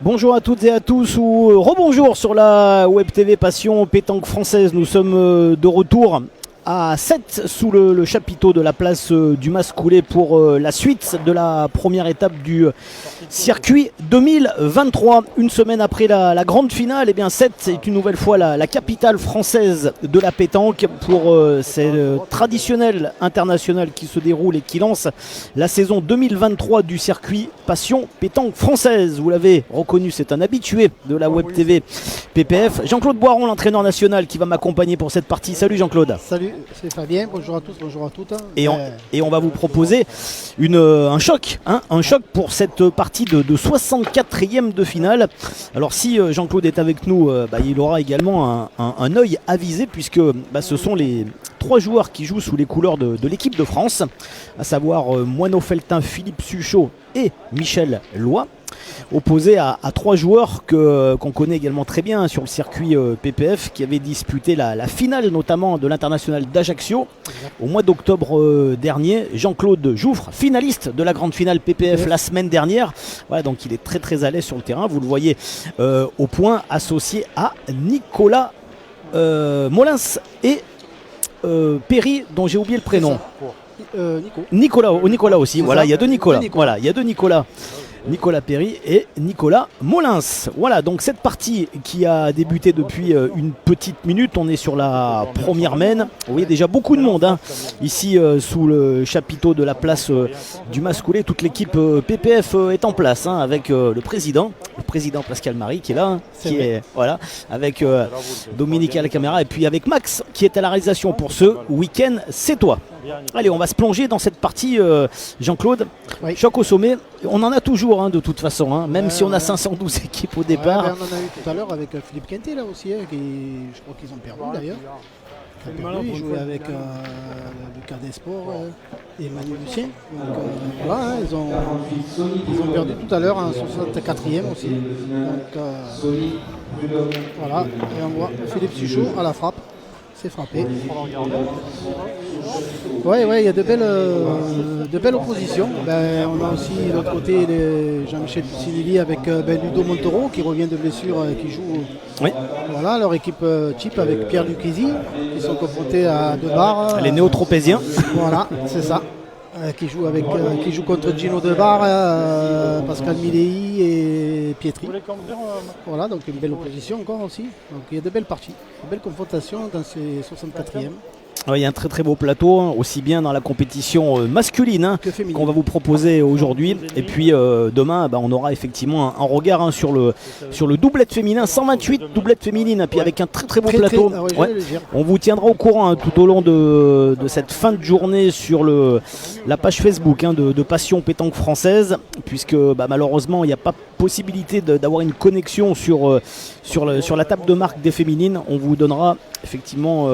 Bonjour à toutes et à tous, ou rebonjour sur la Web TV Passion Pétanque Française. Nous sommes de retour à 7 sous le chapiteau de la place du Mas-Coulé pour la suite de la première étape du circuit 2023. Une semaine après la grande finale, et bien 7 est une nouvelle fois la capitale française de la pétanque pour cette traditionnelle internationale qui se déroule et qui lance la saison 2023 du circuit Passion Pétanque Française. Vous l'avez reconnu, c'est un habitué de la Web TV PPF. Jean-Claude Boiron, l'entraîneur national, qui va m'accompagner pour cette partie. Salut Jean-Claude. Salut, c'est Fabien, bonjour à tous, bonjour à toutes. Et on va vous proposer un choc pour cette partie de 64e de finale. Alors si Jean-Claude est avec nous, il aura également un œil avisé, puisque ce sont les 3 joueurs qui jouent sous les couleurs de l'équipe de France, à savoir Moineau Feltin, Philippe Suchot et Michel Loy, opposé à 3 joueurs qu'on connaît également très bien sur le circuit PPF, qui avaient disputé la finale notamment de l'international d'Ajaccio au mois d'octobre dernier. Jean-Claude Jouffre, finaliste de la grande finale PPF la semaine dernière. Voilà, donc il est très très à l'aise sur le terrain. Vous le voyez au point, associé à Nicolas Molins et Perry, dont j'ai oublié le prénom. Nicolas aussi. Voilà, il y a 2 Nicolas. Voilà, il y a 2 Nicolas. Nicolas Perry et Nicolas Molins. Voilà, donc cette partie qui a débuté depuis une petite minute. On est sur la première main. Vous voyez déjà beaucoup de monde ici sous le chapiteau de la place du Mas-Coulé. Toute l'équipe PPF est en place avec le président Pascal Marie qui est là, voilà, avec Dominique à la caméra et puis avec Max qui est à la réalisation pour ce week-end. C'est toi. Allez, on va se plonger dans cette partie, Jean-Claude. Oui. Choc au sommet. On en a toujours de toute façon, même si on a 512 équipes au départ. On en a eu tout à l'heure avec Philippe Quintet là aussi, je crois qu'ils ont perdu d'ailleurs. Ils jouaient avec le Cadet Sport et Manu Lucien. Donc, voilà, ils ont perdu tout à l'heure en 64e aussi. Donc, voilà, et on voit Philippe Suchot à la frappe. C'est frappé. Oui, il y a de belles oppositions. On a aussi de l'autre côté Jean-Michel Piscinelli avec Ludo Montoro qui revient de blessure et qui joue. Oui. Voilà, leur équipe type avec Pierre Lucchesi qui sont confrontés à Debar. Les néo-tropéziens. Voilà, c'est ça. Qui joue contre Gino Debar, Pascal Milei et Pietri. Voilà, donc une belle opposition encore aussi. Donc il y a de belles parties, de belles confrontations dans ces 64e. Il y a un très très beau plateau, aussi bien dans la compétition masculine qu'on va vous proposer aujourd'hui. Et puis demain, on aura effectivement un regard sur le doublette féminin, 128 doublette féminine, puis avec un très très beau plateau. On vous tiendra au courant tout au long de cette fin de journée sur la page Facebook de Passion Pétanque Française, puisque malheureusement il n'y a pas possibilité d'avoir une connexion sur la table de marque des féminines. On vous donnera effectivement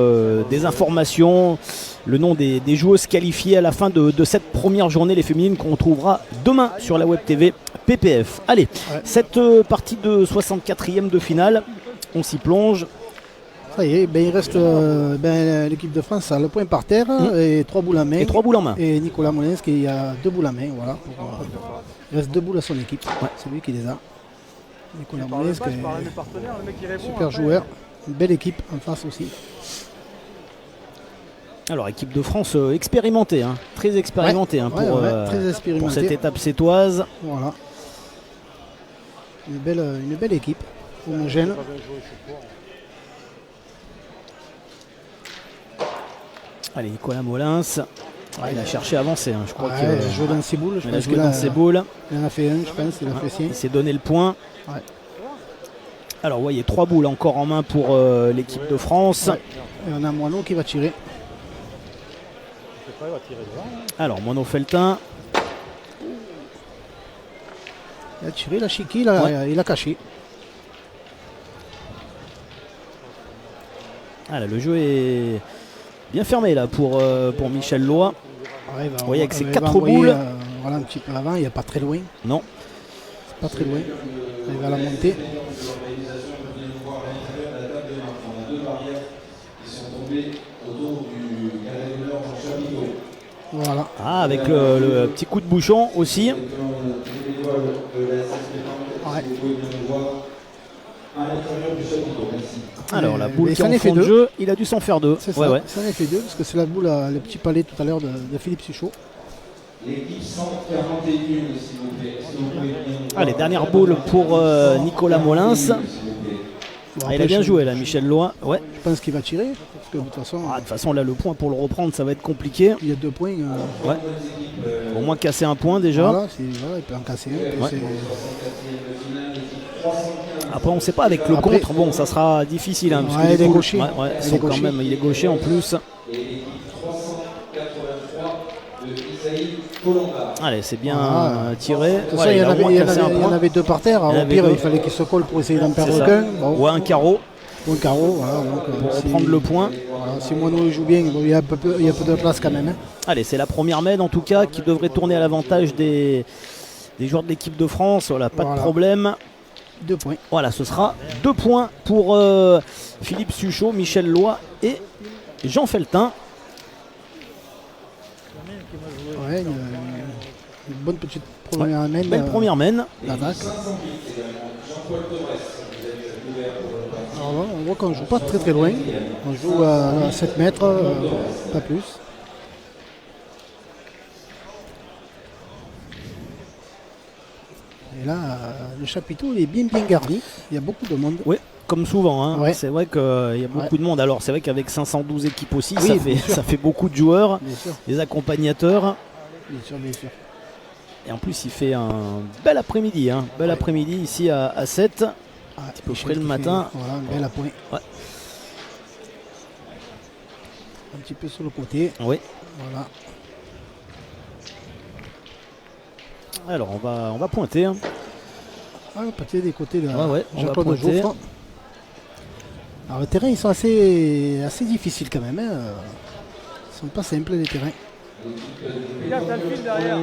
des informations, le nom des joueuses qualifiées à la fin de cette première journée, les féminines, qu'on retrouvera demain sur la Web TV PPF. Allez, cette partie de 64e de finale, on s'y plonge. Ça y est, il reste l'équipe de France a le point par terre et 3 boules en main. Et Nicolas Molins qui a 2 boules en main. Voilà, il reste 2 boules à son équipe. C'est lui qui les a. Nicolas Molins qui est super joueur. Une belle équipe en face aussi. Alors, équipe de France expérimentée, très expérimentée pour cette étape sétoise. Voilà. Une belle équipe homogène. Allez, Nicolas Molins. Il a cherché à avancer, je crois qu'il a joué dans ses boules. Il en a fait un, je pense. Il s'est donné le point. Ouais. Alors, vous voyez 3 boules encore en main pour l'équipe de France. Ouais. Et on a Moineau qui va tirer. Alors, Moineau Feltin. Il a tiré, il a chiqué, il a caché. Le jeu est bien fermé là pour Michel Loy. Vous voyez avec ses 4 boules. Voilà, un petit peu avant, il n'y a pas très loin. Non. C'est pas très loin. Il va la monter. Voilà. Avec le petit coup de bouchon aussi. Ouais. Alors la boule Et qui est ça en en fait fond de deux. jeu, il a dû s'en faire deux. C'est Ouais, ça, ouais. ça en a fait deux, parce que c'est la boule, le petit palais tout à l'heure de Philippe Suchot. L'équipe 141, s'il vous plaît. Allez, dernière boule pour Nicolas Molins. Bon, Ah, il a bien joué là, Michel Loin. Ouais. Je pense qu'il va tirer, parce que de toute façon, Ah, de toute façon, là, le point pour le reprendre, ça va être compliqué. il y a 2 points. Ouais. Au moins casser un point déjà. Voilà, il peut en casser un. Ouais. Après, on ne sait pas avec le Après- contre. Bon, ça sera difficile. Hein, parce Ouais, que les il est boules- gaucher. ouais, ouais, Il sont est quand gaucher. même, il est gaucher en plus. Allez, c'est bien Ah. tiré. De toute façon, Ouais, il y a en au moins avait- cassé un il y en point. avait 2 par terre. Il y en Au avait pire, deux. il fallait qu'il se colle pour essayer d'en C'est perdre ça. aucun. Bon, Ou un carreau ou un carreau. Voilà, donc, pour si- reprendre le point. voilà, si Moineau il joue bien, bon, il y a un peu de place quand même. Hein. Allez, c'est la première med en tout cas qui devrait tourner à l'avantage des joueurs de l'équipe de France. Voilà, pas Voilà. de problème. 2 points. Voilà, ce sera 2 points pour Philippe Suchot, Michel Loy et Jean Feltin. Ouais, une bonne petite première main. Belle première mène. D'attaque. Alors, on voit qu'on ne joue pas très très loin. On joue à 7 mètres, pas plus. Et là, le chapiteau il est bien garni. Il y a beaucoup de monde. Oui, comme souvent. Hein. Ouais. C'est vrai qu'il y a beaucoup de monde. Alors, c'est vrai qu'avec 512 équipes aussi, Oui, bien sûr. ça fait beaucoup de joueurs, Bien sûr, des accompagnateurs. bien sûr, bien sûr. Et en plus, il fait un bel après-midi. Hein. Bel après-midi ici à 7. Un petit peu frais le matin. Voilà, un bel appoint. Ouais. Un petit peu sur le côté. Oui. Voilà. Alors, on va pointer. Hein. Ah, peut-être des côtés de Ouais, on va Jean-Claude pointer. Jouffre. Alors, le terrain, ils sont assez difficiles quand même. Hein. Ils sont pas simples, les terrains. Il y a le fil derrière.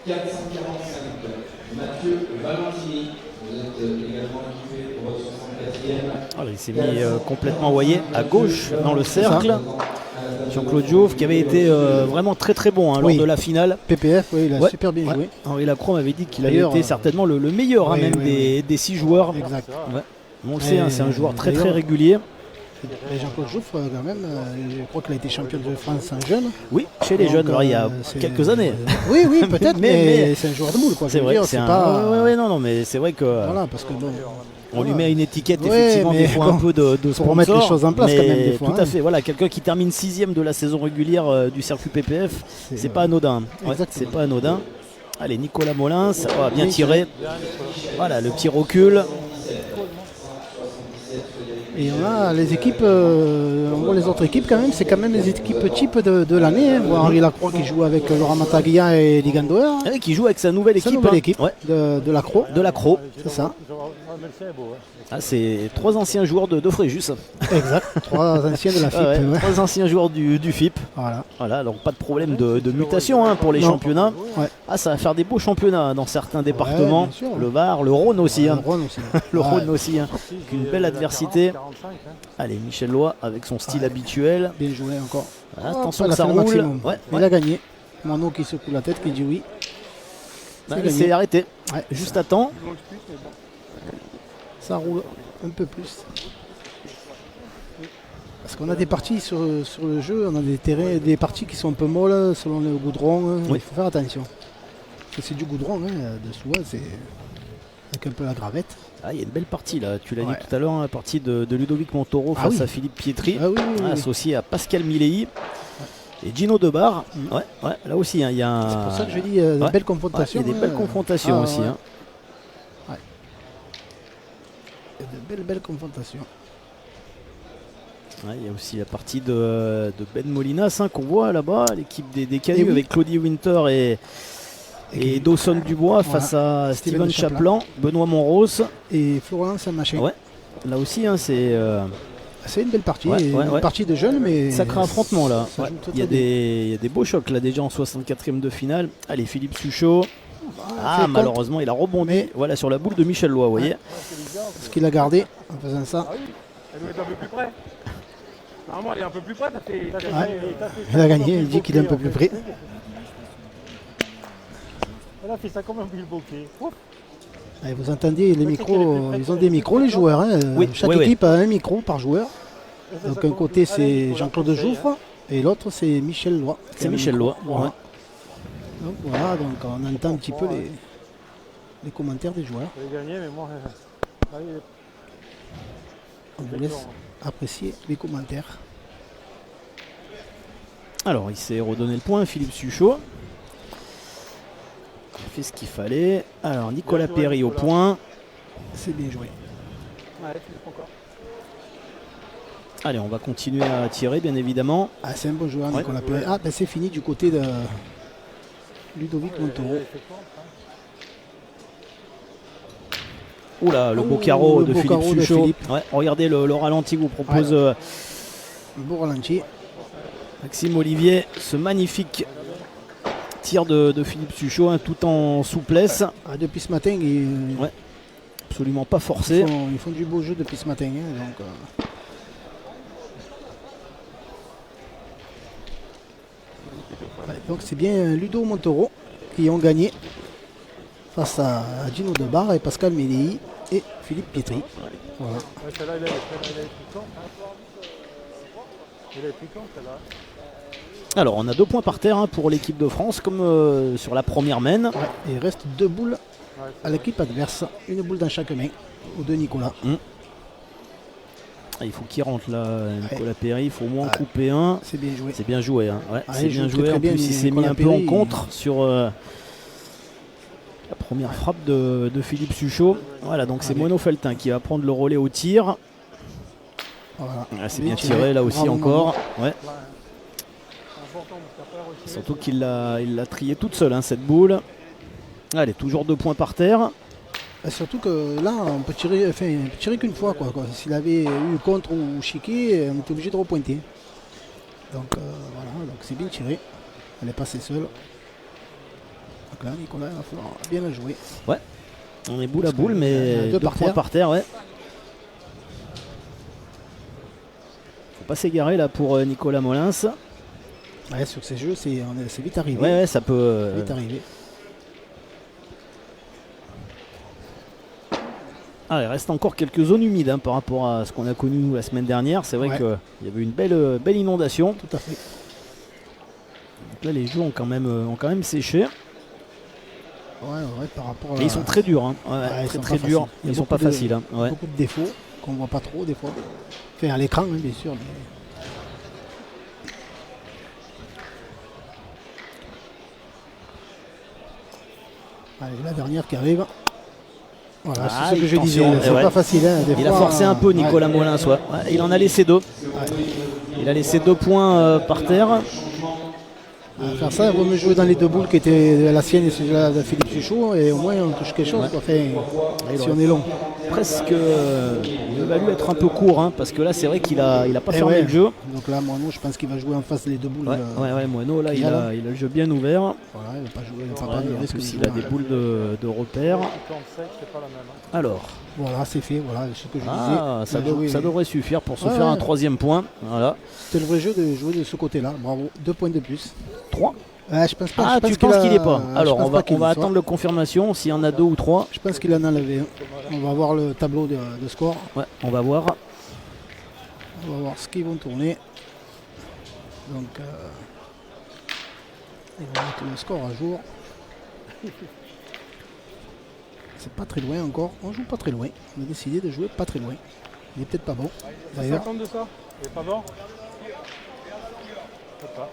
445. Mathieu Valentini. Vous êtes également équipé pour votre 64e. Alors, il s'est mis complètement envoyé à gauche dans le cercle. Jean-Claude Jouffre qui avait été vraiment très très bon hein, lors Oui. de la finale. PPF, oui, il a Ouais, super bien ouais. joué. Henri Lacroix m'avait dit qu'il avait D'ailleurs, été certainement le meilleur hein, oui, même oui, des 6 joueurs. Exact. Ouais. On le sait, hein, c'est un joueur très très d'ailleurs- régulier. Et Jean-Claude Jouffre, quand même, je crois qu'il a été champion de France en jeune. Oui, chez les Donc, jeunes, alors, il y a c'est- quelques années. Oui, oui, peut-être, Mais- mais c'est un joueur de moule, quoi. C'est Je veux vrai, dire, c'est un. pas. Ouais, non, mais c'est vrai que Voilà, parce que bon. on lui met une étiquette Ouais, effectivement mais des fois un bon, peu de faut sponsor, remettre les choses en place mais quand même, des fois, tout à hein. fait. Voilà, quelqu'un qui termine 6e de la saison régulière du circuit PPF, c'est pas anodin. Ouais, Exactement. c'est pas anodin. Allez, Nicolas Molins, ça va bien Oui, tiré. Voilà, le petit recul. Et on a les équipes, on voit les autres équipes quand même, c'est quand même les équipes type de l'année. Hein. On voit Henri Lacroix qui joue avec Laurent Mataglia et Ligandouer, hein. Qui joue avec sa nouvelle Sa équipe. nouvelle hein. équipe Ouais, de Lacroix, de l'accro. c'est ça. Ah, c'est 3 anciens joueurs de Fréjus. Exact. 3 anciens de la FIP. Ah ouais, Ouais. 3 anciens joueurs du FIP. Voilà. Voilà, donc pas de problème de mutation hein, pour les Non. championnats. Ouais. Ah, ça va faire des beaux championnats dans certains départements. bien sûr. Le Var, le Rhône aussi. Hein. Le Rhône aussi. Le Ouais. Rhône aussi. Hein. Avec une belle adversité. 45, hein. Allez, Michel Loy avec son style habituel. Bien joué encore. Voilà, Hop, attention elle que a ça fait le roule. maximum. Ouais, Il ouais. a gagné. Mano qui secoue la tête, qui dit oui. Bah, gagné. c'est arrêté. Ouais, Juste à temps. ça roule un peu plus. Parce qu'on a des parties sur le jeu, on a des terrains, des parties qui sont un peu molles selon le goudron. Hein. Oui. Il faut faire attention. Parce que c'est du goudron, hein, dessous, hein, c'est avec un peu la gravette. Ah, il y a une belle partie là. Tu l'as Ouais. dit tout à l'heure, hein, la partie de Ludovic Montoro Ah face oui. à Philippe Pietri. Ah oui, oui, oui. Associé à Pascal Milei et Gino Debar. Ouais, ouais, là aussi, hein, il y a un. C'est pour ça que je dis des Ouais. belles Ouais, confrontations. il y a des belles hein. confrontations Ah, aussi. ouais. Hein. Il y a de belles confrontations. Ouais, il y a aussi la partie de Ben Molinas hein, qu'on voit là-bas, l'équipe des Canuts Et oui. avec Claudie Winter et Dawson Dubois Voilà. face à Steven Steven Chaplin, Benoît Monros. Et Florent Saint-Machin. Ouais, là aussi, hein, c'est C'est une belle partie. Ouais, et ouais, une ouais. partie de jeunes, mais. sacré affrontement là. ça Ouais. joue très, Il y a très bien. il y a des beaux chocs là déjà en 64e de finale. Allez, Philippe Suchot. Ah, fait malheureusement, il a rebondi Mais- voilà, sur la boule de Michel Loy, vous voyez. Ce qu'il a gardé en faisant ça. Elle doit être un peu plus près. Normalement, elle est un peu plus près. Ça fait Ouais. Il a gagné, il dit qu'il est un peu plus près. Elle a fait ça comme un bokeh. Ouf. Et vous entendiez les micros, ils ont des micros les joueurs. Hein. Oui, Chaque oui, équipe a un micro par joueur. Donc un côté c'est Jean-Claude Jouffre et l'autre c'est Michel Loy. C'est Michel Loy. Voilà. Ouais. Donc voilà, donc on entend un petit peu les commentaires des joueurs. J'ai gagné, mais moi, On vous laisse apprécier les commentaires. Alors, il s'est redonné le point, Philippe Suchot. Il a fait ce qu'il fallait. Alors, Nicolas Perry au point. C'est bien joué. Ouais, Philippe encore. Allez, on va continuer à tirer, bien évidemment. Ah, c'est un bon joueur, Ouais. Nicolas Perry. Ah, ben c'est fini du côté de Ludovic Montoro. Oula, le beau Oh, carreau le de beau Philippe carreau de Suchot. Philippe. Ouais, regardez le ralenti que vous propose Beau ralenti. Maxime Olivier. Ce magnifique tir de Philippe Suchot, hein, tout en souplesse. Ah, depuis ce matin, Ouais. Absolument pas forcé. ils font du beau jeu depuis ce matin. Hein, donc, ouais, donc c'est bien Ludo Montoro qui ont gagné face à Gino Debar et Pascal Médéi et Philippe Pietri. Voilà. Ouais, celle-là, il a piquant. Il a piquant, celle-là. Alors, on a 2 points par terre hein, pour l'équipe de France, comme sur la première main. Ouais, et il reste 2 boules à l'équipe adverse. Une boule dans chaque main aux deux Nicolas. Il faut qu'il rentre là, Nicolas Perry. Il faut au moins en couper un. C'est bien joué. C'est bien joué. Hein. Ouais, Ah, c'est il bien joue joué. très En bien, plus, il s'est mis Nicolas un peu en Perry. contre sur la première frappe de Philippe Suchot. Voilà, donc c'est Allez. Mono Feltin qui va prendre le relais au tir. Voilà. Ah, c'est bien tiré là aussi Bravo, encore. Ouais. C'est important parce qu'après, retirer, Surtout qu'il l'a trié toute seule, hein, cette boule. Allez, toujours 2 points par terre. Et surtout que là, on peut tirer, qu'une fois. Quoi. S'il avait eu contre ou chiqué, on était obligé de repointer. Donc voilà, donc c'est bien tiré. Elle est passée seule. Donc là, Nicolas, il va falloir bien la jouer. On est boule à Parce boule, que, mais 2 deux par points terre. par terre, ouais. Faut pas s'égarer là pour Nicolas Molins. Ouais, sur ces jeux, c'est vite arrivé. Ouais, ça peut. Vite arrivé. Ah, il reste encore quelques zones humides hein, par rapport à ce qu'on a connu nous la semaine dernière. C'est vrai Ouais. qu'il y avait une belle inondation. Tout à fait. Donc là, les jeux ont quand même séché. Ouais, par rapport à Et ils sont très durs. Hein. Ouais, ils très sont très pas durs. faciles. Il y a Ils sont pas beaucoup de- faciles. Hein. Ouais. beaucoup de défauts qu'on voit pas trop des fois. Enfin, à l'écran, hein, bien sûr. Mais... Allez, la dernière qui arrive. Voilà, Ah, c'est ce que je disais. attention, C'est ouais. pas facile. Hein, des Il a fois, forcé un peu Nicolas ouais. Molins. Ouais. Ouais, il en a laissé 2. Il a laissé 2 points par terre. À faire ça, il vaut mieux jouer dans les 2 boules qui étaient la sienne et celle de Philippe Suchot, et au moins on touche quelque chose. Quoi. Enfin, si on est long. Presque, il va lui être un peu court, hein, parce que là c'est vrai qu'il a pas Eh fermé ouais. le jeu. Donc là, Moineau, je pense qu'il va jouer en face les 2 boules. Ouais, Moineau là qu'il il y a, a le jeu bien ouvert. Voilà, il va pas jouer, il va pas Ouais, prendre le en risque plus de il a jouer. des boules de repère. le plan de sec, c'est pas la même. Hein. Alors, Voilà, c'est fait. Voilà, ce que je disais. ça, Il a joué- ça devrait suffire pour se Ouais, faire un ouais. 3e point. Voilà. C'était le vrai jeu de jouer de ce côté-là. Bravo. 2 points de plus. 3. Je pense pas. Ah, je pense tu penses qu'il a- est pas. je Alors pense on va, pas qu'il on va y soit. attendre la confirmation s'il y en a 2 ou 3. Je pense qu'il en a enlevé un. On va voir le tableau de score. Ouais, on va voir. On va voir ce qu'ils vont tourner. Donc, ils vont mettre le score à jour. C'est pas très loin encore. On joue pas très loin. On a décidé de jouer pas très loin. Il est peut-être pas bon. Ça D'ailleurs, compte de ça. Il est pas bon. Peut-être pas.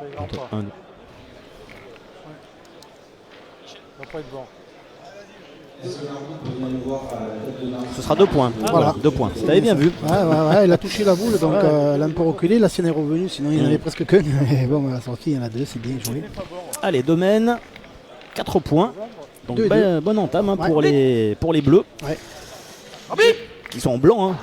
Il va pas. Un, Il va pas être bon. ce sera 2 points. Voilà, 2 points. T'avais bien vu. ouais, il a touché la boule, donc elle a un peu reculé. La sienne est revenue, sinon il y en avait presque qu'un. Mais bon, à la sortie, il y en a 2, c'est bien joué. Allez, domaine, 4 points. Donc 2-2. bonne entame hein, Ouais. pour les bleus. Ouais. Qui sont en blanc. Hein.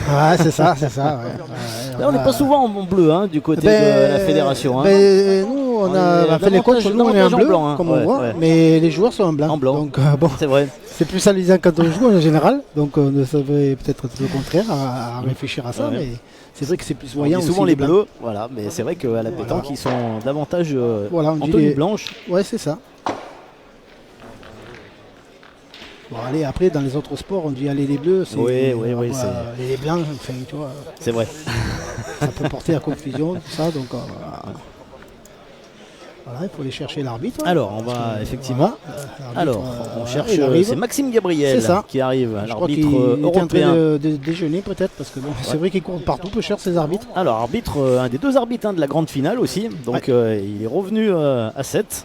Ouais, c'est ça, ouais. Là, on n'est pas souvent en bleu hein, du côté Ben, de la fédération. Hein. Nous, on On a est fait les coachs, nous on est en davantage en bleu, blanc, hein. comme Ouais, on voit, ouais. mais les joueurs sont en blanc. En blanc. Donc bon, C'est vrai. c'est plus amusant quand on joue en général, donc on devrait peut-être être le contraire à réfléchir à ça, Ouais. mais c'est vrai que c'est plus On voyant dit souvent aussi, les blancs. bleus, voilà, mais c'est vrai qu'à la pétanque, ils sont davantage Voilà, on en dit tenue les- blanche. Ouais, c'est ça. Bon, allez, après, dans les autres sports, on dit aller les bleus. Oui, les blancs, enfin, tu vois, c'est vrai. ça peut porter à confusion, tout ça. Donc, voilà, il faut aller chercher l'arbitre. Alors, on va effectivement. L'arbitre, Alors, on cherche. il arrive. C'est Maxime Gabriel C'est ça. qui arrive, Je crois l'arbitre qu'il était en train européen. de déjeuner peut-être, parce que bon, c'est vrai qu'ils courent partout, peu cher ces arbitres. Alors, arbitre, un des deux arbitres de la grande finale aussi. Donc, il est revenu à 7.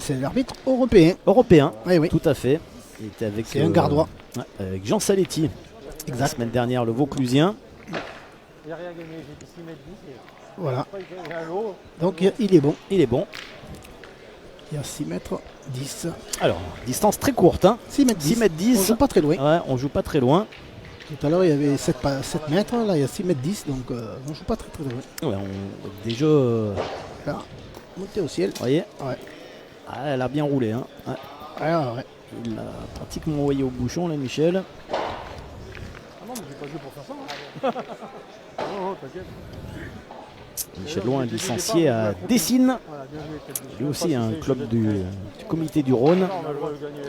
C'est l'arbitre européen. Européen, Oui, oui. tout à fait. Il était avec, C'est un gardois. avec Jean Saletti. La semaine dernière, le Vauclusien. J'ai rien gagné, j'ai dit 6 mètres 10 et Voilà. après il gagne à l'eau. Donc il est bon. Il est bon. Il y a 6 mètres 10. Alors, distance très courte. Hein. 6 mètres 10. 6 mètres 10. On joue pas très loin. Ouais, on joue pas très loin. Tout à l'heure, il y avait 7 mètres. Là, il y a 6 mètres 10. Donc on joue pas très loin. Ouais, des jeux, Là, monter au ciel. vous voyez. Ouais. Ah, elle a bien roulé. Hein. Ouais. Ouais. Il l'a pratiquement envoyé au bouchon, là, Michel. Ah non, mais j'ai pas joué pour faire ça. Hein. Oh, t'inquiète. Michel Loin, licencié à Dessines. Voilà, bien joué, peut-être. Lui aussi, un club du comité du Rhône. On a le droit de gagner.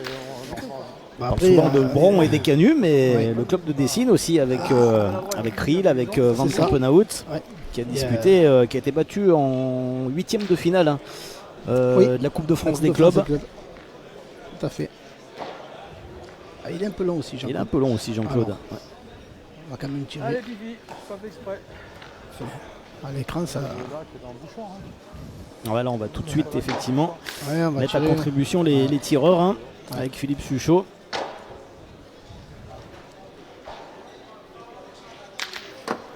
Bah, On parle souvent de Bron et des Canuts, mais ouais. le club de Dessines aussi avec Riel, avec Van C'est ça. Kampenaut, Ouais. qui a disputé, qui a été battu en 8e de finale hein, Oui. de la Coupe de France La des Coupe de France clubs. des Tout à fait. Ah, il est un peu long aussi, Jean. Il est un peu long aussi, Jean-Claude. Alors. Ouais. On va quand même tirer. Allez, Bibi, pas fait exprès. À l'écran, ça. Là, t'es dans le bouchon. Hein. Voilà, on va tout de suite effectivement Ouais, on va mettre à tirer. contribution les tireurs hein, Ouais. avec Philippe Suchot.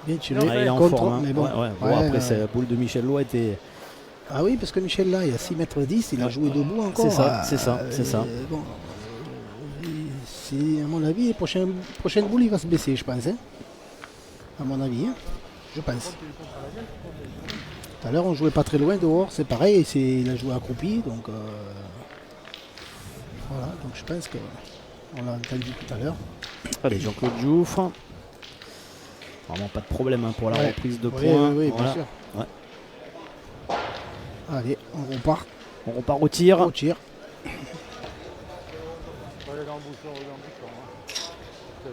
Bien tiré. Ah, il est en Contre, forme. Hein. mais bon. Ouais. Bon, Ouais, après, la boule de Michel Lois était. Ah oui, parce que Michel là, il y a 6 mètres 10, il a joué debout encore. C'est ça, c'est ça, c'est ça. Bon, c'est, à mon avis, prochaine boule, il va se baisser, je pense. Hein. À mon avis, hein. Je pense. Tout à l'heure, on jouait pas très loin dehors, c'est pareil, il a joué accroupi, donc voilà, donc je pense que on l'a entendu tout à l'heure. Allez, Jean-Claude Jouffre. Vraiment pas de problème hein, pour la Ouais. reprise de Oui, points. oui, Voilà. bien sûr. Ouais. Allez, on repart On repart au tir. au tir. Faut aller dans le bouchon, aller dans le bouchon. Hein.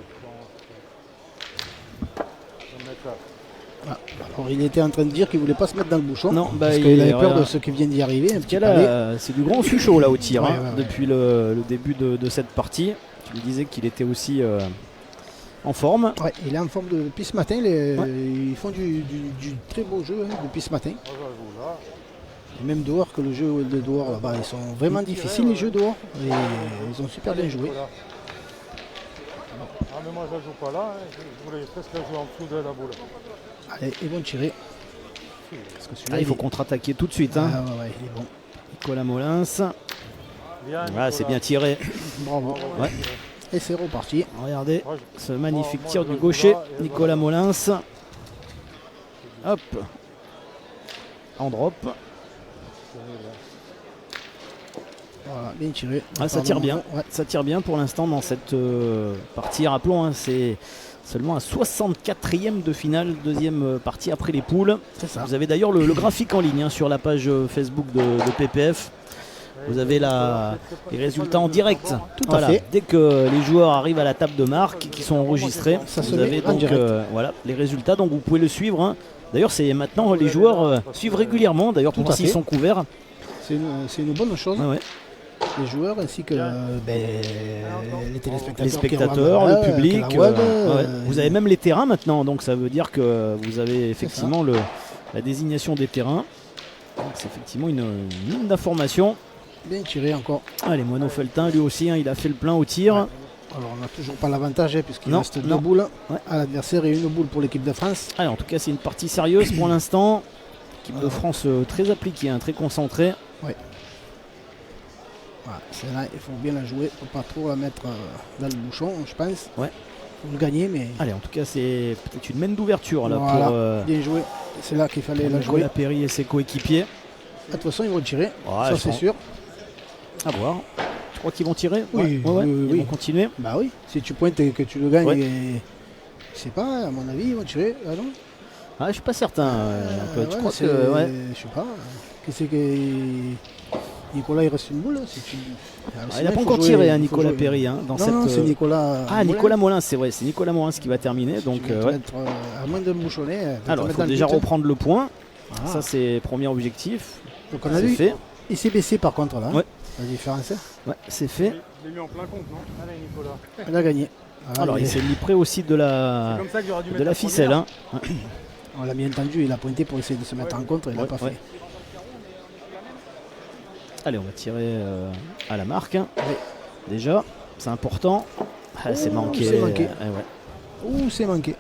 Je vais me mettre là. Ah, alors, il était en train de dire qu'il voulait pas se mettre dans le bouchon. Non, bah, parce il qu'il avait est- peur voilà. de ce qui vient d'y arriver. Un petit Là, pavé. c'est du grand Suchot là au tir Ouais, hein, ouais, ouais. depuis le début de cette partie. Tu me disais qu'il était aussi en forme. Ouais, il est en forme depuis ce matin. Ils font du très beau jeu hein, depuis ce matin. Moi, j'avoue, là. Et même dehors, que le jeu de dehors, là-bas, ils sont vraiment difficiles les jeux dehors. Et ils ont super bien joué. Voilà. Ah, mais moi, je la joue pas là. Hein. Je voulais presque la jouer en dessous de la boule. Allez, ils vont tirer. Parce que celui-là, Ah, il faut contre-attaquer tout de suite. Hein. Ah, ouais, il est bon. Nicolas Molins. Bien, Ah, Nicolas. c'est bien tiré. Bravo. Ouais. Et c'est reparti. Regardez Moi, ce magnifique moi, tir je du joue gaucher. là, et Nicolas Molins. Hop. En drop. Voilà, bien tiré. Ah, ça Pardon, tire bien. Ouais. Ça tire bien pour l'instant dans cette partie. Rappelons, hein, c'est seulement un 64e de finale, deuxième partie après les poules. C'est ça. Vous avez d'ailleurs le graphique en ligne hein, sur la page Facebook de PPF. Vous avez les résultats en direct. Tout à fait. Dès que les joueurs arrivent à la table de marque qui sont enregistrés, Ça se vous met avez en donc direct. voilà, les résultats. Donc vous pouvez le suivre. Hein. D'ailleurs, c'est maintenant les joueurs suivent régulièrement. D'ailleurs, pour Tout voir à s'ils fait. sont couverts. C'est une bonne chose. Ouais, ouais. Les joueurs ainsi que les téléspectateurs. Les spectateurs, qui le regardent, public. que la web, Ouais. Vous avez même les terrains maintenant, donc ça veut dire que vous avez effectivement la désignation des terrains. Donc c'est effectivement une mine d'informations. Bien tiré encore. Allez, Moineau Feltin, lui aussi, hein, il a fait le plein au tir. Alors on n'a toujours pas l'avantage hein, puisqu'il Non, reste deux non. boules Ouais. à l'adversaire et une boule pour l'équipe de France. Allez, en tout cas, c'est une partie sérieuse pour l'instant. L'équipe de France très appliquée, hein, très concentrée. Voilà, celle-là, il faut bien la jouer. Il ne faut pas trop la mettre dans le bouchon, je pense. Ouais. Il faut le gagner, mais Allez, en tout cas, c'est peut-être une main d'ouverture là voilà, pour bien joué. C'est là qu'il fallait la jouer. Nicolas Perry et ses coéquipiers. De toute façon, ils vont tirer. Ouais, Ça, ils c'est sont- sûr. À voir. Tu crois qu'ils vont tirer? Oui, Ouais, ouais, oui, ils oui. vont continuer. Bah oui, si tu pointes et que tu le gagnes, Ouais. je sais pas, à mon avis, ils vont tirer. Ah non Ah, je suis pas certain. Tu ouais, crois c'est- que ouais. Je sais pas. Qu'est-ce que. Nicolas, il reste une boule. Il n'a pas encore tiré, hein, Nicolas Perry. Hein, dans non, cette, c'est Nicolas. Ah, Nicolas Molins, c'est vrai, c'est Nicolas Molins qui va terminer. Donc, ouais. À moins de bouchonner. Alors, il faut déjà reprendre le point. Voilà. Ça, c'est le premier objectif. Donc, on a vu. Fait. Il s'est baissé par contre là. Ouais. La différence. Ouais, c'est fait. Je l'ai mis en plein compte, non? Allez, Nicolas. Il a gagné. Voilà, Alors, il s'est mis près aussi de la, C'est comme ça qu'il aurait dû de mettre la ficelle. Hein. on l'a bien entendu, il a pointé pour essayer de se mettre en contre, il l'a pas fait. Allez, on va tirer à la marque. Hein. Déjà, c'est important. Ah, c'est manqué. C'est manqué. Ouais. Ouh, c'est manqué.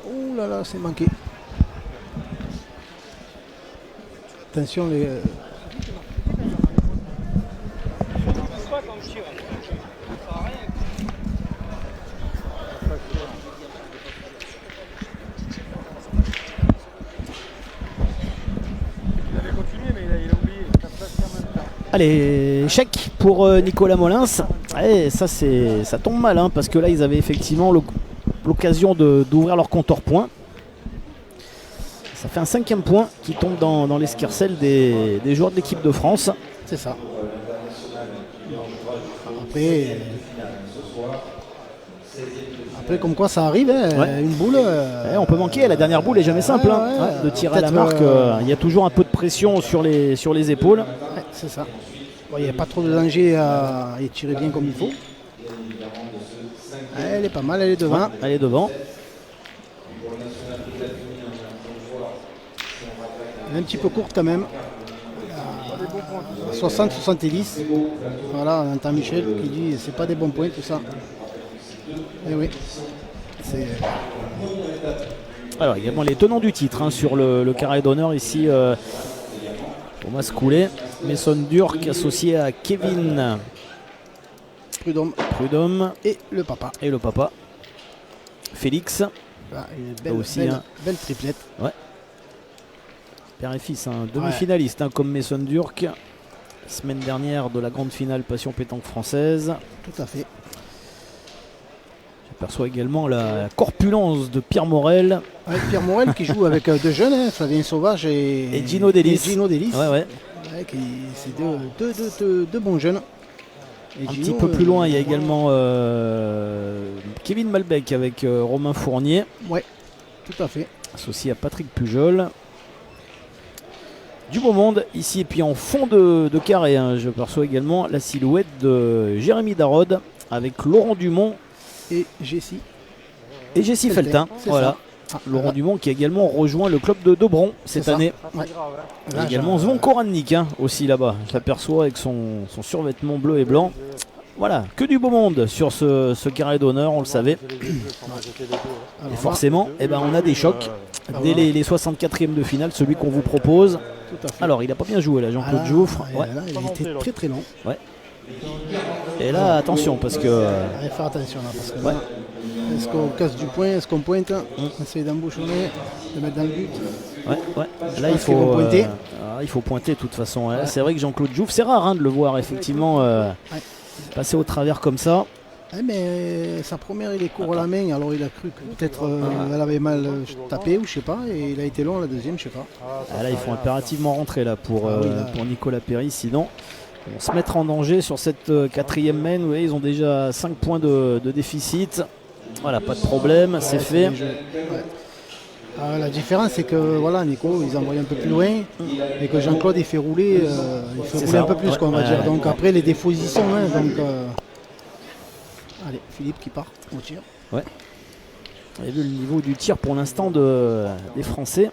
Ouh là là, c'est manqué. Attention les. Allez, chèque pour Nicolas Molins. Et ça tombe mal, hein, parce que là, ils avaient effectivement l'occasion d'ouvrir leur compteur point. Ça fait un 5e point qui tombe dans l'escarcelle des joueurs de l'équipe de France. C'est ça. Après, comme quoi ça arrive, hein, Ouais. une boule. On peut manquer, la dernière boule est jamais simple. Ouais, Hein, ouais. de tirer à la Peut-être, marque, il y a toujours un peu de pression sur les épaules. Ouais, c'est ça. Bon, il n'y a pas trop de danger à y tirer bien comme il faut. Elle est pas mal, elle est devant. Ouais, elle est devant. Elle est un petit peu courte quand même. 60-70. Voilà, on entend Michel qui dit c'est pas des bons points tout ça. Et oui. C'est. Alors également les tenants du titre, hein, sur le carré d'honneur ici. Thomas Coulet, Mason Durk associé à Kevin Prudhomme Et le papa. et le papa Félix, Voilà, une Là belle, aussi, belle, hein. belle triplette. père et fils, hein, demi-finaliste, hein, comme Mason Durk, semaine dernière de la grande finale Passion Pétanque Française. Tout à fait. J'aperçois également la corpulence de Pierre Morel. Avec Pierre Morel qui joue avec deux jeunes, hein, Flavien Sauvage et Gino Delis. Gino Delis. Ouais, ouais. Ouais, c'est deux bons jeunes. Et Un Gino, petit peu plus loin, il y a également Kevin Malbec avec Romain Fournier, Ouais, tout à fait. associé à Patrick Pujol. Du beau monde ici, et puis en fond de carré, hein, je perçois également la silhouette de Jérémy Darod avec Laurent Dumont Et Jessie. et Jessie Feltin. C'est Voilà. ça. Ah, Laurent voilà. Dumont qui a également rejoint le club de Dobron cette C'est ça. année. Ouais. Et Là, également Zvonko Rannik, hein, aussi là-bas. Je l'aperçois avec son survêtement bleu et blanc. Voilà, que du beau monde sur ce carré d'honneur, on le savait. alors Et forcément, eh ben, on a des chocs Ah, dès voilà. les 64e de finale, celui qu'on vous propose. tout à fait. Alors, il n'a pas bien joué là, Jean-Claude Ah, Jouffre. là, Ouais. là, il était très très long. Et là, attention, parce que Allez, faire attention là, parce que Ouais. là, est-ce qu'on casse du point, est-ce qu'on pointe, on essaye d'embouchonner, de mettre dans le but. ouais, là, pense qu'ils vont pointer. Il faut pointer de toute façon. Hein. C'est vrai que Jean-Claude Jouffre, c'est rare, hein, de le voir effectivement passer au travers comme ça. Ouais, mais sa première, il est court à la main, alors il a cru que peut-être elle avait mal tapé ou je sais pas, et il a été long la deuxième, je sais pas. Ah, là, il faut impérativement rentrer là pour Nicolas Perry, sinon on se mettre en danger sur cette 4e main. Vous voyez, ils ont déjà 5 points de déficit. Voilà, pas de problème, c'est fait. Ouais. Ah, la différence, c'est que voilà, Nico, ils envoient un peu plus loin, et que Jean-Claude, il fait rouler, C'est ça. un peu plus, Ouais, quoi, on va ouais, dire. ouais. Donc après, les défauts, ils y sont. Hein, donc, allez, Philippe qui part au tir. Vous avez vu le niveau du tir pour l'instant des Français.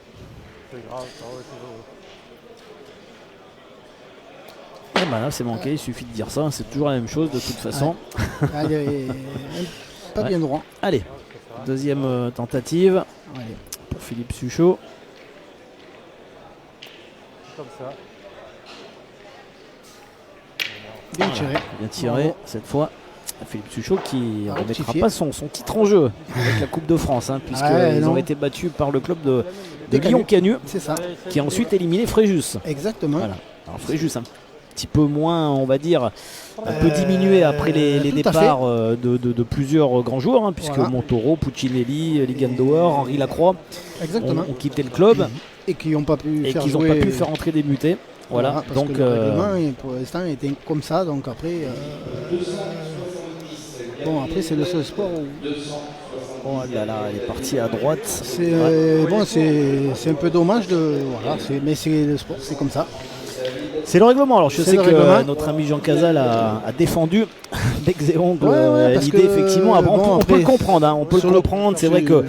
Et ben là, c'est manqué, il suffit de dire ça, c'est toujours la même chose de toute façon. Allez, pas bien droit. Allez, deuxième tentative Allez. pour Philippe Suchot. Comme ça. Bien tiré. Bien tiré Bravo. cette fois. Philippe Suchot qui ne remettra rectifié. pas son titre en jeu avec la Coupe de France, hein, puisqu'ils Ouais, non. ont été battus par le club de De Lyon-Canu, C'est ça, qui a ensuite éliminé Fréjus. exactement. Voilà. Alors Fréjus un petit peu moins, on va dire, un peu diminué après les tout à départs de plusieurs grands joueurs, hein, puisque Voilà. Montoro, Puccinelli, Ligandauer, Henri Lacroix Exactement. ont quitté le club Et qui n'ont pas pu et faire qu'ils n'ont jouer. pas pu faire entrer des mutés. Voilà, parce donc que le règlement, pour l'instant, était comme ça. Donc après, bon, après c'est le seul sport où oh là là, elle est partie à droite. c'est Ouais. bon, c'est un peu dommage voilà, mais c'est le sport, c'est comme ça. C'est le règlement. Alors je C'est sais le que règlement. notre ami Jean Casal a défendu d'Exéong parce l'idée, que, effectivement. Après, bon, on peut le après, comprendre, hein, on peut le sur le- comprendre. C'est vrai que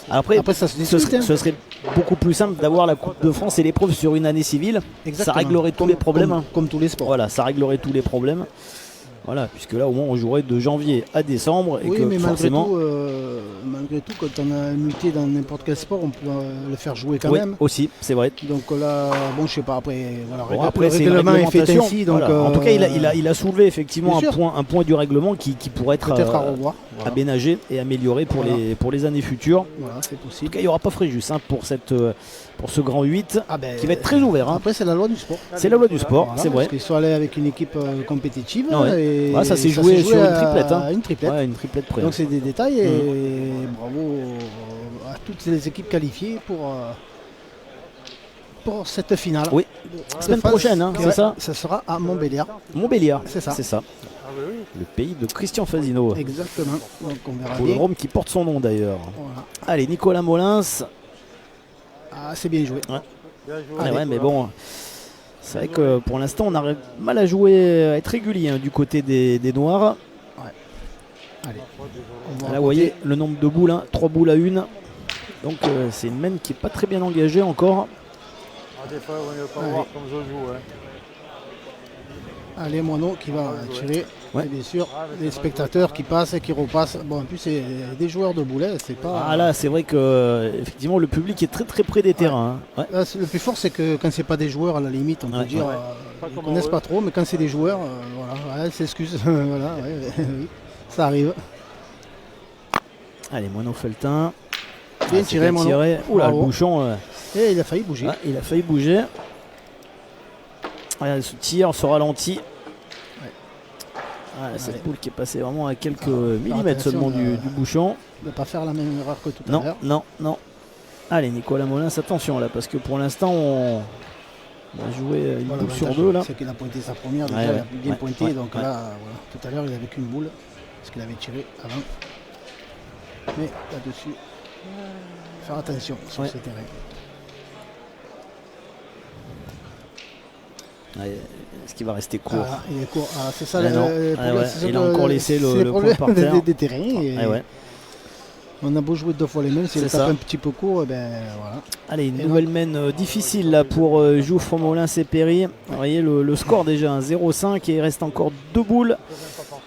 après, ça se discute. ce serait beaucoup plus simple d'avoir la Coupe de France et l'épreuve sur une année civile. Exactement. Ça réglerait tous les problèmes. Comme tous les sports. Voilà, ça réglerait tous les problèmes. Voilà, puisque là au moins on jouerait de janvier à décembre et Oui, que mais forcément. malgré tout, quand on a muté dans n'importe quel sport, on peut le faire jouer quand Oui, même. aussi, c'est vrai. Donc là, bon, je sais pas, après, voilà, Bon, le après, c'est une règlement est fait réglementation. ainsi. Donc, Voilà. En tout cas, il a soulevé effectivement Bien sûr. un point du règlement qui pourrait être peut-être à revoir. Voilà. aménagé et amélioré pour, Voilà. pour les années futures. Voilà, c'est En tout possible. cas, il n'y aura pas Fréjus hein, pour ce grand 8 Ah ben, qui va être très ouvert. Hein. Après, c'est la loi du sport. C'est la loi du sport, Voilà, c'est vrai. Parce qu'ils sont allés avec une équipe compétitive. Ah ouais. Et Ouais, ça s'est joué sur une triplette. Hein. Une triplette. Ouais, une triplette près. Donc c'est des détails et bravo à toutes les équipes qualifiées pour cette finale. Oui. De Semaine phase. prochaine, hein, c'est Ouais, ça Ça sera à Montbéliard. Montbéliard, C'est ça. c'est ça. Ah bah oui. Le pays de Christian Fazino. Exactement. Donc on verra bien. Vélodrome qui porte son nom d'ailleurs. Voilà. Allez, Nicolas Molins. Ah, c'est bien joué. Bien joué. Ah ouais, mais bon, c'est vrai que pour l'instant, on a mal à jouer, à être régulier hein, du côté des Noirs. Allez. On va Là, vous voyez le nombre de boules, hein, 3 boules à 1. Donc, c'est une main qui n'est pas très bien engagée encore. Ah, des fois, on ne pas Allez. voir comme je joue. Hein. Allez, Moineau qui va tirer. Ouais. Et bien sûr, les spectateurs qui passent et qui repassent. Bon, en plus, c'est des joueurs de boulet. C'est pas. Ah là, c'est vrai que effectivement, le public est très très près des terrains. Hein. Ouais. Là, le plus fort, c'est que quand c'est pas des joueurs, à la limite, on peut Ouais, dire, ouais. Pas ils comme connaissent eux. pas trop, mais quand c'est des joueurs, voilà, ouais, s'excuse, voilà, oui, ça arrive. Allez, Moineau Feltin. Bien tiré, Moineau. Oula, le Bravo. bouchon. Et il a failli bouger. Ah, il a failli bouger. Regarde ce tir, ce ralenti. Ah, cette Allez. boule qui est passée vraiment à quelques millimètres attention, seulement du bouchon. De ne pas faire la même erreur que tout à Non, l'heure. non, non. Allez, Nicolas Molins, attention là, parce que pour l'instant, on a joué une Voilà, boule sur l'avantage, deux là. C'est qu'il a pointé sa première, déjà, Ouais, il a ouais, bien ouais, pointé, ouais, donc ouais. là, voilà, tout à l'heure, il avait qu'une boule, parce qu'il avait tiré avant. Mais là-dessus, faire attention sur Ouais. ce terrain. Ouais, est-ce qu'il va rester court? Ah, il est court. Ah, c'est ça Ah, non. le Ah, problème. ouais, c'est ça il a que- encore laissé c'est le le point problème par terre. des terrains. Et Ah, ouais. on a beau jouer 2 fois les mêmes, si C'est il ça. tape un petit peu court, eh ben voilà. Allez, une Et nouvelle main difficile là pour Jouffre, Molins et Perry. Vous voyez le score déjà, un 0-5 et il reste encore 2 boules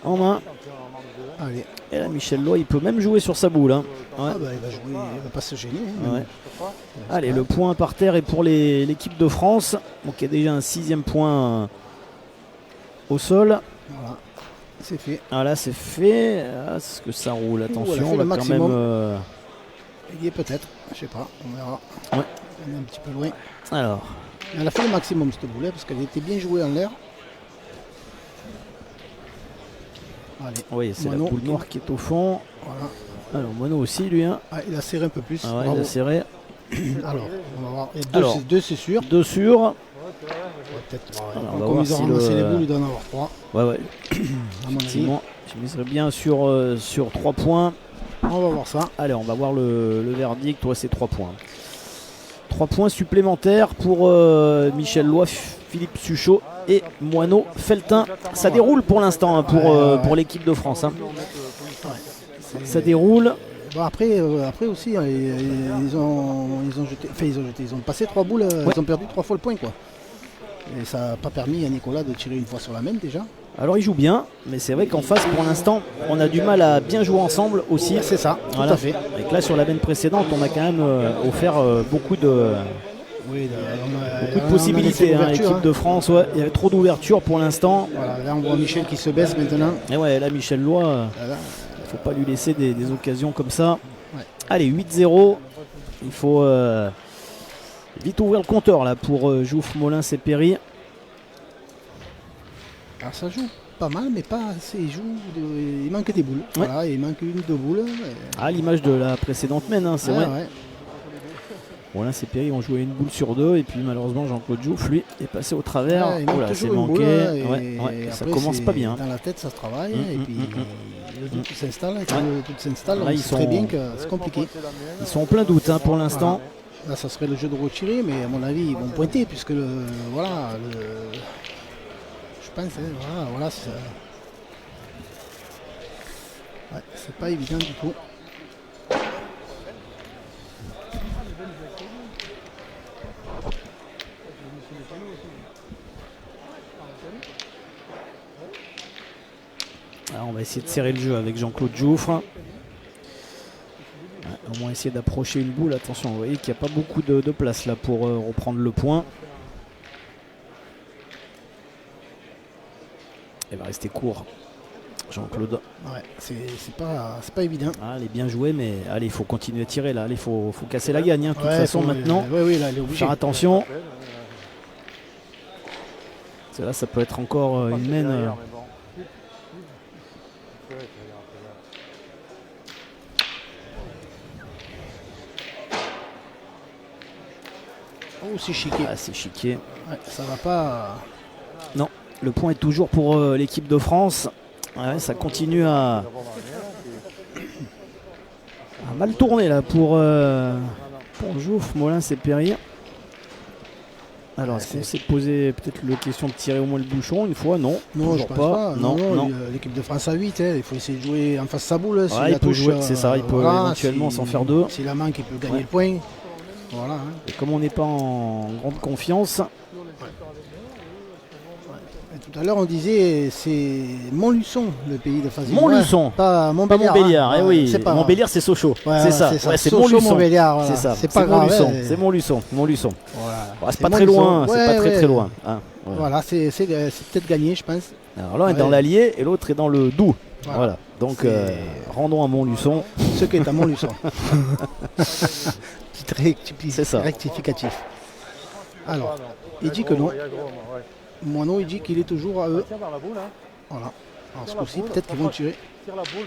en main. Allez, Et là, Michel Loy, il peut même jouer sur sa boule. Hein. Ouais. ah bah, il va jouer, il va pas se gêner. hein. Ouais. Allez, le point par terre est pour l'équipe de France. Donc il y a déjà un 6e point au sol. Voilà, c'est fait. Ah là, c'est fait. Ah, est-ce que ça roule? elle a Attention, fait on le va quand maximum. même. Il y est peut-être, je sais pas, on verra. Ouais. On est un petit peu loin. Alors, Elle a fait le maximum cette boulet parce qu'elle était bien jouée en l'air. Allez, oui, c'est la Moineau. boule noire qui est au fond. voilà. Alors, Mono aussi, lui. Hein. Ah, il a serré un peu plus. Ah ouais, il Bravo. a serré. Alors, on va voir. Et Alors. deux, c'est sûr. Deux sur. Ouais, peut-être. Alors, on va Comme voir ils ont si ramassé le- les boules, il doit en avoir 3. Ouais, ouais. À mon avis. Effectivement, je miserais bien sur 3 points. On va voir ça. Allez, on va voir le verdict. Toi, c'est 3 points. 3 points supplémentaires pour Michel Loy, Philippe Suchot et Moineau Feltin. Ça déroule pour l'instant hein, pour l'équipe de France. Hein. Ça déroule. Bon, après aussi, hein, ils ont jeté. Enfin, ils ont passé 3 boules. Ouais. Ils ont perdu 3 fois le point, quoi. Et ça n'a pas permis à Nicolas de tirer une fois sur la même déjà. Alors, il joue bien, mais c'est vrai qu'en face, pour l'instant, on a du mal à bien jouer ensemble aussi. C'est ça, Voilà. tout à fait. Et que là, sur la veine précédente, on a quand même offert beaucoup de. Oui, Beaucoup de possibilités, hein, équipe de France. Ouais. Il y avait trop d'ouverture pour l'instant. Voilà, là, on voit Michel qui se baisse maintenant. Et ouais, là, Michel Loy, Là, faut pas lui laisser des occasions comme ça. Ouais. Allez, 8-0. Il faut vite ouvrir le compteur là pour Jouffre, Molins et Perry. alors, ça joue pas mal, mais pas assez. Il manque des boules. Ouais. Voilà, il manque une ou deux boules. À l'image de la précédente main, hein, c'est vrai. Ouais. Bon là c'est Perry, ils ont joué une boule sur deux et puis malheureusement Jean-Claude Jouffre lui est passé au travers. Ouais, il manque Oula, c'est toujours une manqué. boule, hein, Ouais, ça après, commence c'est pas bien. Dans la tête ça se travaille et puis le doute s'installe. Quand Ouais. le doute s'installe, Là, on ils sait très sont- bien que c'est compliqué. Ils sont en plein doute hein, pour l'instant. Là ça serait le jeu de retirer, mais à mon avis ils vont pointer puisque je pense, hein, voilà c'est ça. Ouais, c'est pas évident du tout. Alors, on va essayer de serrer le jeu avec Jean-Claude Jouffre. Ouais, au moins essayer d'approcher une boule. Attention, vous voyez qu'il n'y a pas beaucoup de place là pour reprendre le point. Il va rester court. Jean-Claude. Ouais, c'est pas évident. Ah, elle est bien jouée, mais allez, il faut continuer à tirer là. Il faut casser la gagne. Hein. De toute Ouais, façon, maintenant, oui, là, il est obligé. faire attention. Parce que là, ça peut être encore une mène. Oh, c'est chiqué. Ah, c'est chiqué. Ouais, ça va pas. Non, le point est toujours pour l'équipe de France. Ouais, ça continue à mal tourner là pour Jouffre, Molins et Perrier. Alors, est-ce qu'on s'est posé peut-être la question de tirer au moins le bouchon une fois? Non, Non, je toujours pense pas. Non. L'équipe de France a 8, hein. Il faut essayer de jouer en face de sa boule. Si Ouais, il la peut touche, jouer, c'est ça, il peut éventuellement s'en faire deux. S'il la manque, il peut gagner Ouais. le point. Voilà. Hein. Et comme on n'est pas en grande confiance, Et tout à l'heure, on disait c'est Montluçon, le pays de Fazil. Montluçon. Ouais, pas pas Montbéliard. Montbéliard, hein. oui. C'est pas Montbéliard, c'est Sochaux. Ouais, c'est ça, c'est ouais, c'est Sochaux, Montluçon. Montbéliard, voilà. C'est ça, C'est pas grave. Montluçon. hein. C'est Montluçon. Montluçon. Voilà. Oh, c'est pas très loin, c'est pas très loin. Hein, ouais. Voilà, c'est peut-être gagné, je pense. Alors l'un est dans Ouais. l'Allier et l'autre est dans le Doubs. Voilà. Donc C'est- rendons à Montluçon. Ce qui est à Montluçon. Petit C'est ça. rectificatif. Alors, il dit que non. Moineau, il dit qu'il est toujours à eux. Tiens dans la boule, hein. Voilà. Alors ce coup-ci, peut-être qu'ils vont tirer. Tire la boule,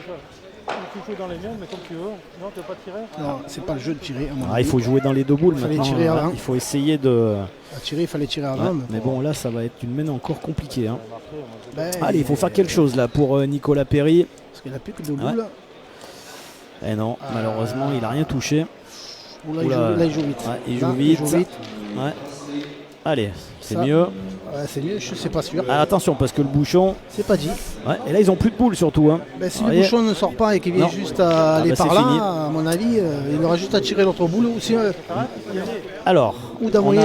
tu joues dans les miennes, mais comme tu veux. Non, tu veux pas tirer? Non, c'est pas le jeu de tirer. À mon Ah, il avis. faut jouer dans les deux boules Il fallait maintenant. tirer Hein. avant. Il faut essayer de. À tirer, il fallait tirer Ouais, avant. mais bon, là, ça va être une mène encore compliquée. Hein. Ben, Allez, il faut faire quelque chose là pour Nicolas Perry. Parce qu'il n'a plus que deux boules. Eh non, malheureusement, il n'a rien touché. Oula, Oula. il joue vite. Ouais, il Là, joue vite. vite. Ouais. Allez, c'est Ça. mieux. Ouais, c'est mieux, je sais pas sûr. Ah, attention, parce que le bouchon. C'est pas dit. Ouais, et là, ils ont plus de boules surtout. Hein. Ben, si Vous le voyez. bouchon ne sort pas et qu'il vient Non. juste à aller bah, par c'est là, fini. à mon avis, il aura juste à tirer l'autre boule ou, Alors, ou d'envoyer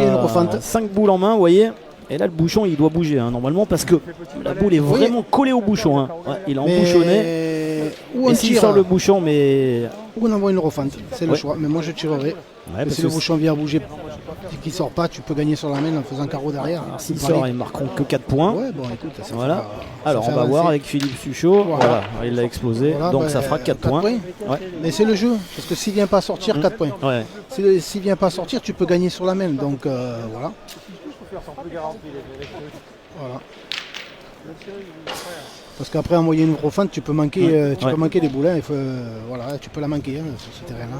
une refente. 5 boules en main, vous voyez. Et là, le bouchon, il doit bouger hein, normalement parce que la boule est vraiment collée au bouchon. Hein. Ouais, il est embouchonné. Ou on Et s'il tire, sort le bouchon, mais. ou on envoie une refente. C'est le Ouais. choix. Mais moi, je tirerai. Ouais, parce Si que le bouchon vient bouger et qu'il sort pas, tu peux gagner sur la main en faisant carreau derrière. s'il Pareil. sort, ils marqueront que 4 points. Ouais, bon, écoute, ça Voilà. fait pas- Alors, ça on fait va voir avancer. avec Philippe Suchot. Voilà. Voilà, il l'a explosé. Voilà, donc, ben, ça fera 4 points. Ouais. Mais c'est le jeu. Parce que s'il vient pas sortir, 4 points. Ouais. S'il vient pas sortir, tu peux gagner sur la main. Donc voilà. Voilà. Parce qu'après envoyer une refente, tu peux manquer, Ouais. peux manquer des boulins. Il faut, voilà, tu peux la manquer hein, sur ce terrain-là.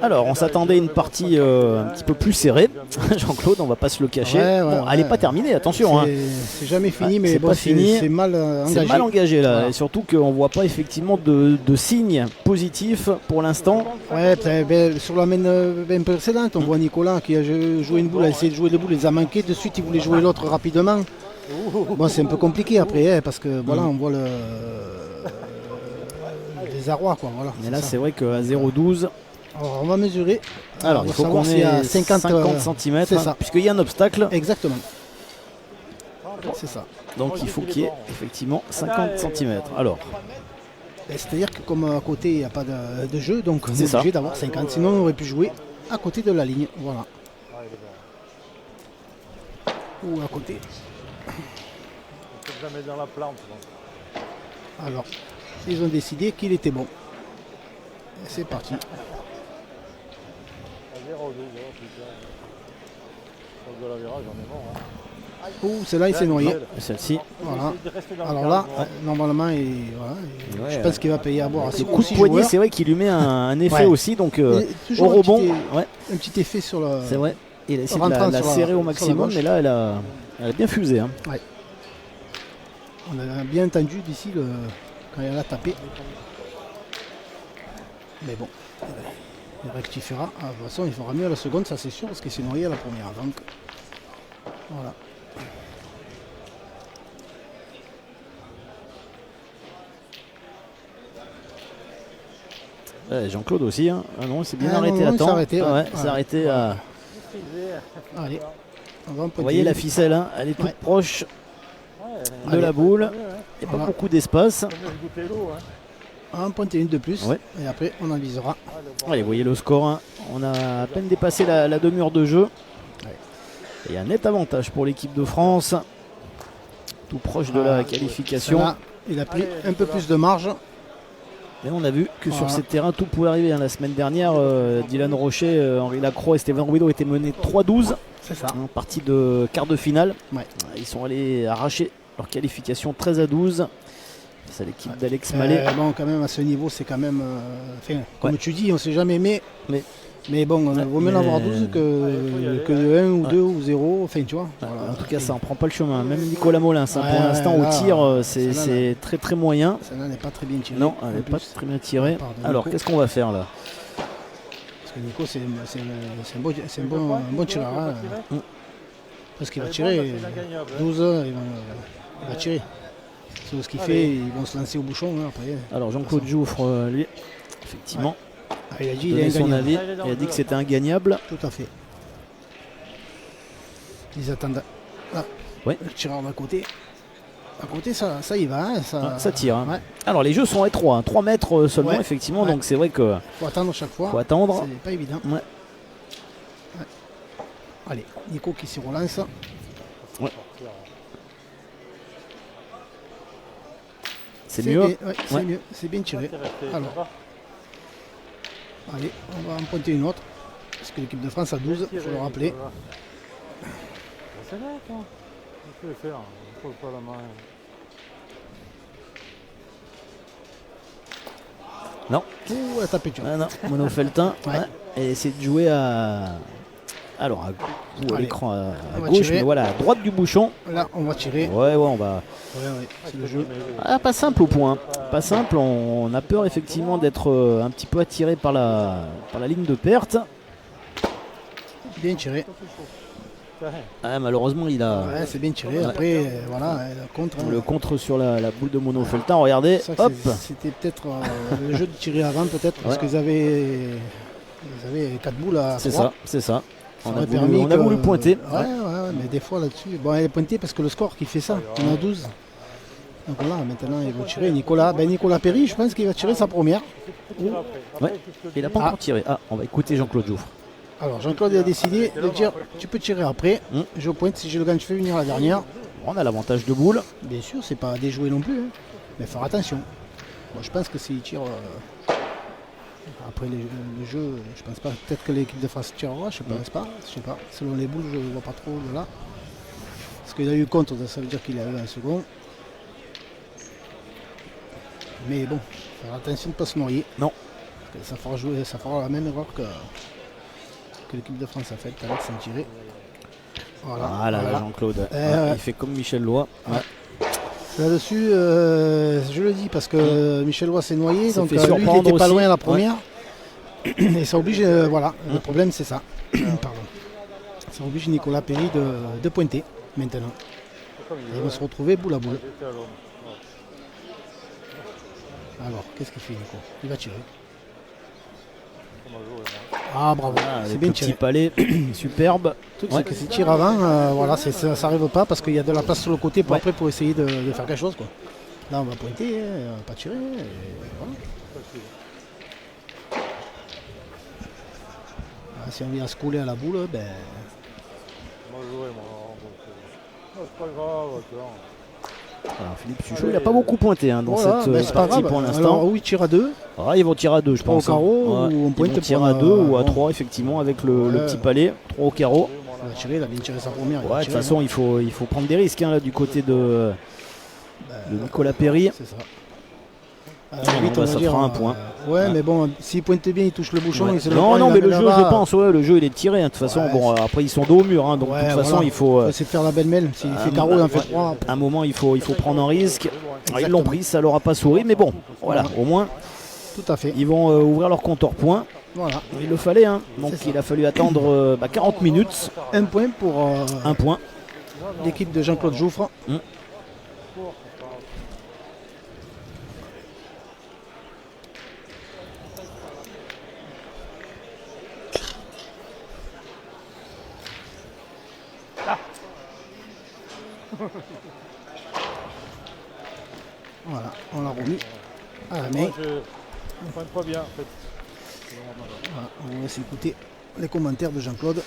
Alors, on s'attendait à une partie un petit peu plus serrée. Jean-Claude, on va pas se le cacher. Ouais, bon, ouais, elle n'est ouais. pas terminée, attention. Hein. C'est jamais fini, Ouais, mais c'est bon, pas fini. c'est mal engagé. C'est mal engagé là, Voilà. et surtout qu'on voit pas effectivement de signes positifs pour l'instant. Ouais, sur la main précédente, on voit Nicolas qui a joué une boule, a essayé de jouer les boules, il les a manquées. De suite, il voulait jouer l'autre rapidement. Bon, c'est un peu compliqué après, hein, parce que voilà, on voit le désarroi, quoi. Voilà, Mais c'est là, ça. c'est vrai qu'à 0,12, Alors, on va mesurer. alors on il va faut savoir qu'on s'il y a ait 50 cm, c'est ça. puisqu'il y a un obstacle. Exactement. C'est ça. Donc il faut qu'il y ait effectivement 50 cm. Alors, C'est-à-dire que comme à côté, il n'y a pas de jeu, donc on C'est est ça. obligé d'avoir 50. Sinon, on aurait pu jouer à côté de la ligne. Voilà. Ou à côté. Jamais dans la plante. Donc. Alors, ils ont décidé qu'il était bon. Et c'est parti. À 0,2, putain. Sur de la virage, j'en ai mort. Hein. Ouh, celle-là, il s'est noyé. Celle-ci. Voilà. Il est resté dans le Alors cadre, là, ouais. normalement, Ouais, je pense qu'il va payer à boire. Le coup de poignet, c'est vrai qu'il lui met un effet Ouais. aussi. Donc Toujours au rebond, un petit effet sur le. c'est vrai. Il a essayé de rentrant la sur la- serrer au sur la maximum, gauche. mais là, elle a bien fusé. Hein. On a bien entendu d'ici quand elle a tapé. Mais bon, il rectifiera. Ah, de toute façon, il fera mieux à la seconde, ça c'est sûr, parce qu'il s'est noyé à la première. Donc, voilà. Ouais, Jean-Claude aussi. Hein. Ah non, il s'est bien Ah non, arrêté non, à il temps. s'est arrêté, Ah ouais. ouais, il s'est arrêté à. Allez, on va en Vous pointer voyez la une. ficelle, hein, elle est toute Ouais. proche de Allez. la boule. Ouais, ouais. Il n'y a pas Voilà. beaucoup d'espace. Comme le goûter l'eau, hein. On va en pointer une de plus. Ouais. Et après, on en visera. Allez, vous voyez le score. Hein. On a à peine dépassé la demi-heure de jeu. Et un net avantage pour l'équipe de France. Tout proche de la qualification. Celle-là, il a pris un peu plus de marge. Et on a vu que sur Voilà. ces terrains, tout pouvait arriver. Hein. La semaine dernière, Dylan Rocher, Henri Lacroix et Stéphane Rubido étaient menés 3-12. C'est ça. En partie de quart de finale. Ouais. Ils sont allés arracher leur qualification 13-12. C'est l'équipe d'Alex Mallet. Bon, quand même, à ce niveau, c'est quand même. Enfin, comme Ouais. tu dis, on ne sait jamais, mais bon, Ouais, vaut mieux en mais- avoir 12 que de 1 ou 2 ou 0. Enfin, tu vois. Voilà. En tout cas, ça n'en prend pas le chemin. Même Nicolas Molins, hein, Ouais, pour l'instant, là, au tir, celle-là, c'est très très moyen. Celle-là n'est pas très bien tirée. Non, elle en n'est pas plus. très bien tirée. Pardon, Alors, Nico. qu'est-ce qu'on va faire là? Parce que Nico, c'est un bon tireur. Hein, parce qu'il va tirer 12, il va tirer. C'est ce qu'il fait, ils vont se lancer au bouchon hein, après. Alors, Jean-Claude Jouffre, lui, effectivement, Ah, il a dit il il a est son ingagnable. avis. Il a dit que c'était ingagnable. Tout à fait. Ils attendent. Ah, Ouais. le tireur d'à côté. À côté, ça y va. Hein, Ça tire. Hein. Ouais. Alors, les jeux sont étroits, hein, 3 mètres seulement, Ouais. effectivement. Ouais. Donc, c'est vrai qu'il Faut attendre chaque fois. faut attendre. C'est pas évident. Ouais. Ouais. Allez, Nico qui s'y relance. C'est mieux. Bien, ouais, c'est Ouais. mieux. C'est bien tiré. Alors. Allez, on va en pointer une autre. Parce que l'équipe de France a 12, il faut le rappeler. C'est net, hein. Il faut le faire. Il ne faut pas la main. Ouh, elle a tapé dur. Ah non, Mono Feltin. Ouais. Ouais. Et essaie de jouer à. Alors, à Allez. l'écran à On va gauche, tirer. mais voilà, à droite du bouchon. Là, on va tirer. Ouais, on va. Ouais, c'est le jeu. Ah, pas simple au point. Pas simple. On a peur effectivement d'être un petit peu attiré par la ligne de perte. Bien tiré. Ah, malheureusement, il a Ouais, c'est bien tiré. Après, voilà, le contre. hein. le contre sur la boule de Mono Feltin. Regardez, C'est ça que hop. c'était peut-être le jeu de tirer avant, peut-être, parce Ouais. qu'ils avaient 4 boules à C'est 3. ça, c'est ça. Ça On aurait a voulu, permis on a voulu que- pointer. Ouais, mais des fois là-dessus. Bon, elle est pointée parce que le score qui fait ça, on a 12. Donc voilà, maintenant ils vont tirer. Nicolas Perry, je pense qu'il va tirer sa première. Ouais. Il n'a pas encore tiré. Ah, on va écouter Jean-Claude Jouffre. Alors Jean-Claude a décidé de dire tu peux tirer après. Mm. Je pointe, si je le gagne, je fais venir la dernière. On a l'avantage de boule. Bien sûr, c'est pas à déjouer non plus, hein. Mais faire attention. Moi, je pense que s'il tire. Après le jeu, je pense pas. Peut-être que l'équipe de France tirera, je pense pas. Je sais pas. Selon les boules, je vois pas trop de là. Parce qu'il a eu contre, ça veut dire qu'il a eu un second. Mais bon, faire attention de ne pas se noyer. Non. Parce que ça fera la même erreur que l'équipe de France a fait tout à l'heure sans tirer. Voilà. Voilà, voilà. Jean-Claude. Ouais. Il fait comme Michel Loy. Ouais. Là-dessus, je le dis parce que Michel Loy s'est noyé, Ça donc fait lui il surprendre n'était pas aussi. loin à la première. Et ça oblige, voilà, le problème c'est ça. Pardon. Ça oblige Nicolas Perry de pointer maintenant. Ils vont se retrouver boule à boule. Alors, qu'est-ce qu'il fait Nico? Il va tirer. Ah bravo, Ah, c'est avec bien le petit tiré. palais, superbe. Le truc Ouais. c'est que s'il tire avant, voilà, ça n'arrive pas parce qu'il y a de la place sur le côté pour Ouais. après pour essayer de faire quelque chose, quoi. Là on va pointer, on va pas tirer. Et voilà. Ah, si on vient se couler à la boule, ben. Moi, jouer, moi. C'est pas grave, attends. Alors, Philippe Suchot, il n'a pas beaucoup pointé hein, dans Voilà, cette ben, c'est pas partie grave. pour Alors l'instant. oui, il tire à 2. Ah, ils vont tirer à 2, je 3 au pense. hein. carreau, Ouais. ou on pointe Ils vont tirer pour à 2 ou à bon. 3, effectivement, avec le Ouais. petit palais. 3 au carreau. Il va tirer, il a bien tiré sa première. Ouais, de toute façon, il faut prendre des risques hein, là, du côté de Nicolas Perry. C'est ça. Ça fera un point. Ouais, mais bon, s'il pointe bien, il touche le bouchon. Ouais. Il Non, mais le jeu, je pense, le jeu il est tiré. Hein. De toute façon, Ouais, bon, après ils sont dos au mur, hein, donc de toute façon, il faut. C'est de faire la belle-mêle. S'il fait carreau, il en fait 3. À un moment, il faut prendre un risque. Alors, ils l'ont pris, ça leur a pas souri, mais bon, voilà, au moins, Tout à fait. ils vont ouvrir leur compteur point. Voilà. Il le fallait, hein. Donc il a fallu attendre 40 minutes. Un point pour Un point. l'équipe de Jean-Claude Jouffre. Voilà, on l'a remis à la main. Moi, je ne pointe pas bien en fait. Voilà, on va laisser écouter les commentaires de Jean-Claude.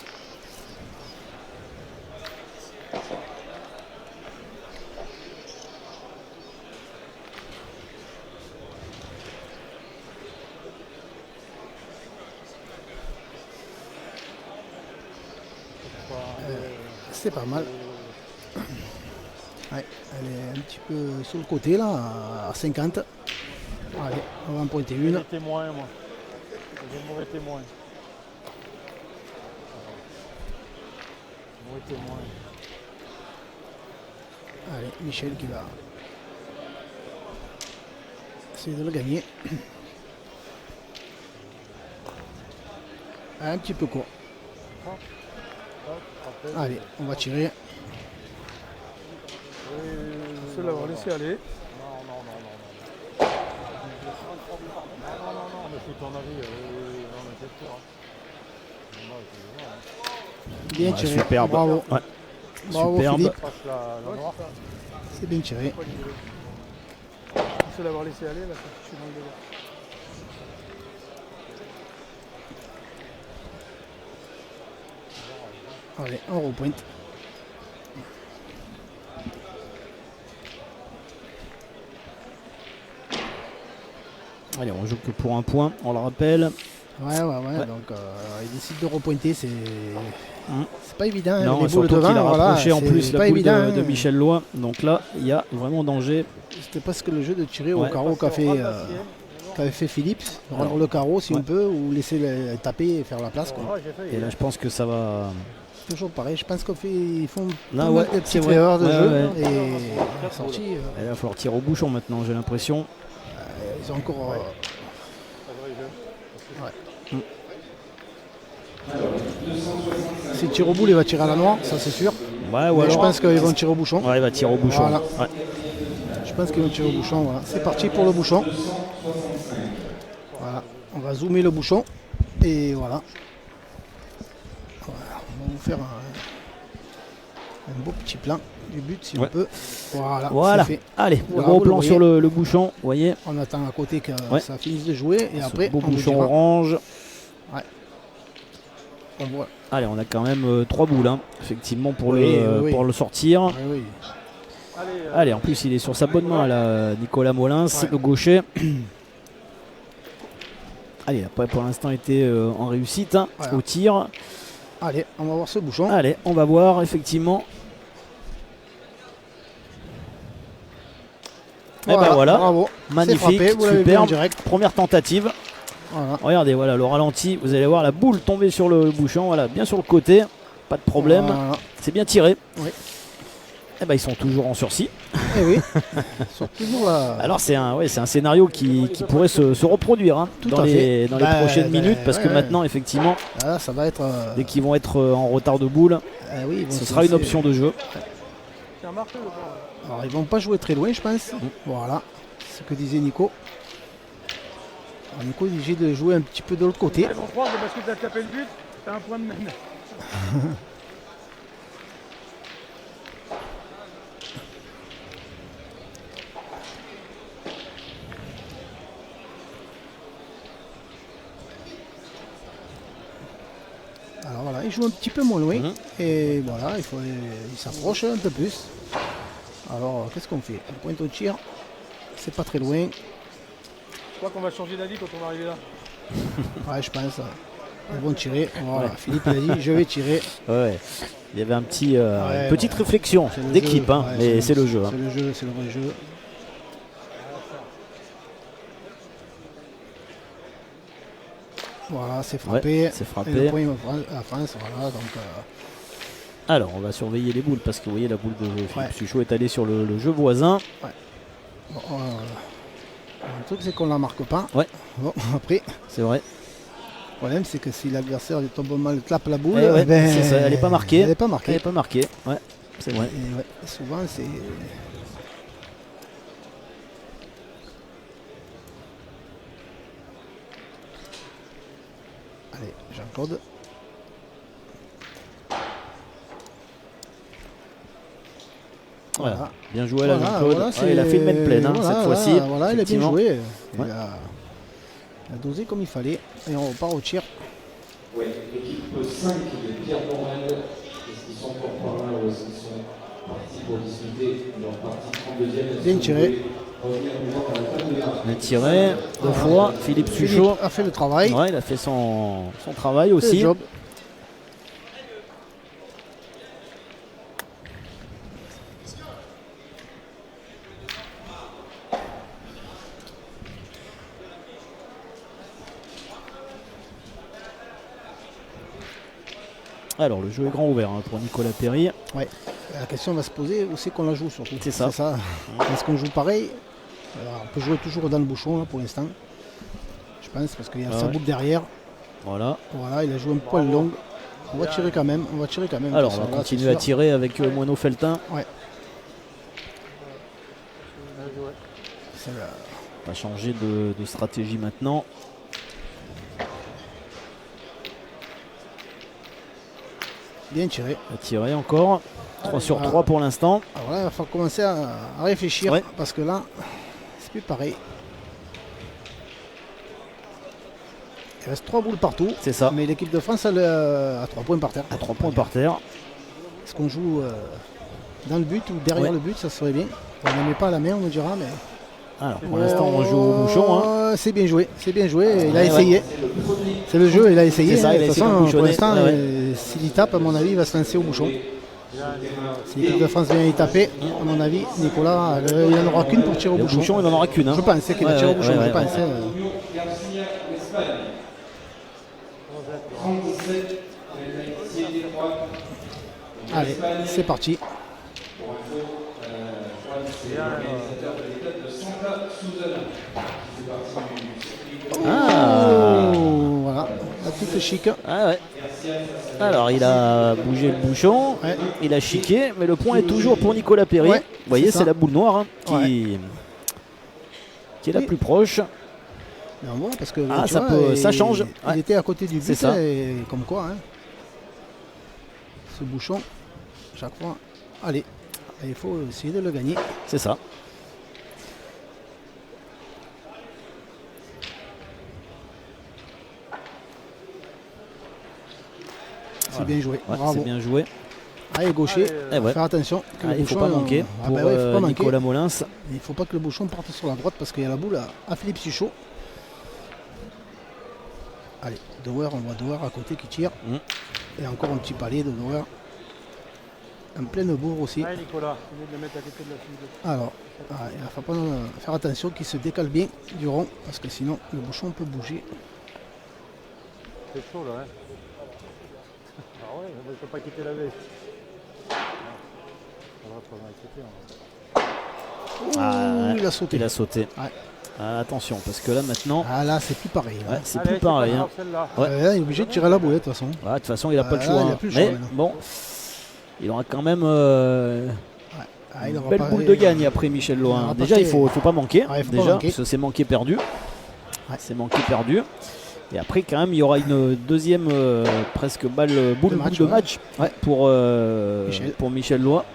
C'est pas mal. Ouais, elle est un petit peu sur le côté là, à 50. Allez, on va en pointer une. J'ai témoin, moi. J'ai un mauvais témoin. Mauvais témoin. Allez, Michel qui va essayer de le gagner. Un petit peu court. Allez, on va tirer. C'est l'avoir laissé aller. Non, mais c'est ton avis. Non, mais c'est sûr. Bien tiré. Superbe. Bravo. Ouais. Bravo Superbe. Philippe. Passe la noire. C'est bien tiré. C'est l'avoir laissé aller, là, je suis dans le délai. Allez, on repointe. Allez, on joue que pour un point, on le rappelle. Ouais. Donc il décide de repointer, c'est pas évident. Hein, Non, les boules surtout devant, qu'il a rapproché voilà, en plus c'est la pas boule évident, de Michel Loin. Donc là, il y a vraiment danger. C'était presque le jeu de tirer Ouais. au carreau qu'avait fait Philippe. Rendre le carreau si on peut, ou laisser le taper et faire la place. Quoi. Et là, je pense que ça va. Toujours pareil, je pense qu'ils font Là, pas ouais, mal de c'est petites vrai. erreurs de Ouais, jeu. ouais. Et la sortie, Et là, il va falloir tirer au bouchon maintenant, j'ai l'impression. ils ont encore. Si tire au boule, il va tirer à la noire, ça c'est sûr. Ouais, ou Mais alors. je pense qu'ils vont tirer au bouchon. Ouais, il va tirer au bouchon. Voilà. Ouais. Je pense qu'ils vont tirer au bouchon. Voilà. C'est parti pour le bouchon. Voilà. On va zoomer le bouchon. Et voilà. Voilà. On va vous faire un beau petit plan du but si on Ouais. peut. Voilà. Voilà. C'est fait. Allez, Voilà, gros vous le plan voyez. sur le bouchon, vous voyez. On attend à côté que Ouais. ça finisse de jouer. Et Ce après, beau on vous bouchon dira. orange. On voit. Allez, on a quand même 3 boules, hein, effectivement, pour, Oui, le, oui. pour le sortir. Oui, oui. Allez, en plus, il est sur sa bonne main, là, Nicolas Molins, Ouais. le gaucher. Allez, il n'a pas pour l'instant été en réussite hein, Voilà. au tir. Allez, on va voir ce bouchon. Allez, on va voir, effectivement. Et ben voilà, Bravo. magnifique, C'est frappé, vous l'avez vu en superbe. direct. Première tentative. Voilà. Regardez, voilà, le ralenti. Vous allez voir la boule tomber sur le bouchon, voilà, bien sur le côté. Pas de problème. Voilà. C'est bien tiré. Oui. Et ben, ils sont toujours en sursis. Eh oui. Ils sont toujours là. Alors c'est un scénario qui pourrait se reproduire hein, Tout dans à les fait. prochaines minutes parce que ouais. maintenant effectivement Là, ça va être. dès qu'ils vont être en retard de boule Oui, ils vont ce se sera une laisser- option de jeu. C'est un marqué, le bord. Alors, ils vont pas jouer très loin, je pense. Voilà. Ce que disait Nico. Alors, Nico est obligé de jouer un petit peu de l'autre côté. Ils vont croire que parce que tu as tapé le but, tu as un point de mène. Alors voilà, il joue un petit peu moins loin. Mhm. Et voilà, il s'approche un peu plus. Alors, qu'est-ce qu'on fait? On pointe au tir. C'est pas très loin. Je crois qu'on va changer d'avis quand on va arriver là. Ouais, je pense. Ils vont tirer. Voilà, Philippe il a dit je vais tirer. Ouais. Il y avait un petit, Ouais, une petite réflexion C'est le d'équipe, jeu. hein, Ouais, mais c'est le jeu. Hein. C'est le jeu, c'est le vrai jeu. Voilà, c'est frappé. C'est Et frappé. le point à France, voilà. Donc, Alors, on va surveiller les boules parce que vous voyez, la boule de Philippe Ouais. Suchot est allée sur le jeu voisin. bon, le truc, c'est qu'on ne la marque pas. Ouais. Bon, après, C'est vrai. le problème, c'est que si l'adversaire lui tombe mal, clappe la boule, Eh ouais, ben, c'est ça, elle n'est pas marquée. Elle n'est pas Elle marquée. n'est pas marquée. Ouais, c'est vrai. Et ouais, souvent, c'est. Allez, Jean-Claude. Voilà. Bien joué là, Voilà, Jean-Claude. voilà, Ouais, il a fait une main pleine hein, voilà, cette fois-ci. Voilà, il a bien effectivement. joué. Ouais. Il a dosé comme il fallait. Et on repart au tir. Oui, l'équipe 5 de Pierre Morel, est-ce qu'ils sont encore par là ou est-ce qu'ils sont partis pour discuter leur partie 32e? Bien tiré. Il a tiré 2 fois. Philippe Suchot. Philippe a fait le travail. Ouais, il a fait son travail C'est le aussi. job. Alors, le jeu est grand ouvert hein, pour Nicolas Perry. La question va se poser où c'est qu'on la joue surtout. C'est ça. Est-ce qu'on joue pareil? Alors, on peut jouer toujours dans le bouchon là, pour l'instant. Je pense parce qu'il y a sa ouais. boule derrière. Voilà. Voilà, il a joué un poil long. On va tirer quand même. Alors, de on toute va façon, là, continuer c'est à sûr. tirer avec Moineau Feltin. C'est la- On va changer de stratégie maintenant. Bien tiré. On va tirer encore. 3 sur Voilà. 3 pour l'instant. Alors là, il va falloir commencer à réfléchir Ouais. parce que là, c'est plus pareil. Il reste 3 boules partout. C'est ça. Mais l'équipe de France elle, a 3 points par terre. À 3 points par terre. Est-ce qu'on joue dans le but ou derrière Ouais. le but? Ça serait bien. On ne met pas à la main, on me dira. Mais... Alors, pour l'instant, on joue au bouchon. Hein. C'est bien joué. C'est bien joué. Il a Ouais, essayé. C'est le jeu, il a essayé. C'est ça, il a de toute essayé de façon, pour bouchonner. l'instant, Ouais, ouais. s'il y tape, à mon avis, il va se lancer au bouchon. Si l'équipe de France vient y taper, à mon avis, Nicolas, il n'en aura qu'une pour tirer au Et au bouchon. bouchon, il n'en aura qu'une. Hein. Je pensais qu'il va Ouais, tirer au ouais, bouchon. ouais, Je ouais. pensais. Garcia, Espagne. 37, Thierry Détroit. Allez, c'est parti. Pour info, Juan, c'est l'organisateur de l'étape de Santa Susana. Qui fait partie du circuit. Ah. Oh, voilà, la petite chic. Ah ouais. Alors, il a bougé le bouchon. Ouais. Il a chiqué. Mais le point est toujours pour Nicolas Perry. Ouais, Vous voyez, c'est ça. c'est la boule noire hein, qui est la Oui. plus proche. Mais on voit parce que Ah, tu ça vois, peut- ça change. Il Ouais. était à côté du C'est but ça. et comme quoi, hein, ce bouchon, chaque fois, allez, il faut essayer de le gagner. C'est ça. C'est bien joué, Ouais, bravo. c'est bien joué. Allez, gaucher, Eh ouais. faire attention. Que Ah, le il ne faut bouchon, pas manquer ah pour bah ouais, il faut pas manquer. Nicolas Molins. Il ne faut pas que le bouchon parte sur la droite parce qu'il y a la boule à Philippe Suchot. Allez, Dower, on voit Dower à côté qui tire. Et encore un petit palais de Dower. En pleine bourre aussi. Allez Nicolas, il vient de le mettre à côté de la fille. Alors, il va falloir faire attention qu'il se décale bien du rond parce que sinon le bouchon peut bouger. C'est chaud là, hein. Ah ouais, on ne peut pas quitter la baie. On va pas quitter. Ah, Il a sauté. Il a sauté. Ouais. Ah, attention, parce que là maintenant, Ah là, c'est plus pareil. Là. ouais, c'est Allez, plus pareil. pas Hein. grave, celle-là. Ouais. Là, il est obligé de tirer la boulette de toute façon. Ah, de toute façon, il n'a pas le Ah, choix. il a hein. plus le choix, Mais maintenant. bon, il aura quand même Ah, il une aura belle pas- boule de gagne après Michel il Loin. aura Déjà, pas il faut pas manquer. Ouais, il faut pas déjà, manquer. parce que c'est manqué perdu. Ouais. C'est manqué perdu. Et après, quand même, il y aura une deuxième presque boule de match ouais, pour Michel Lois.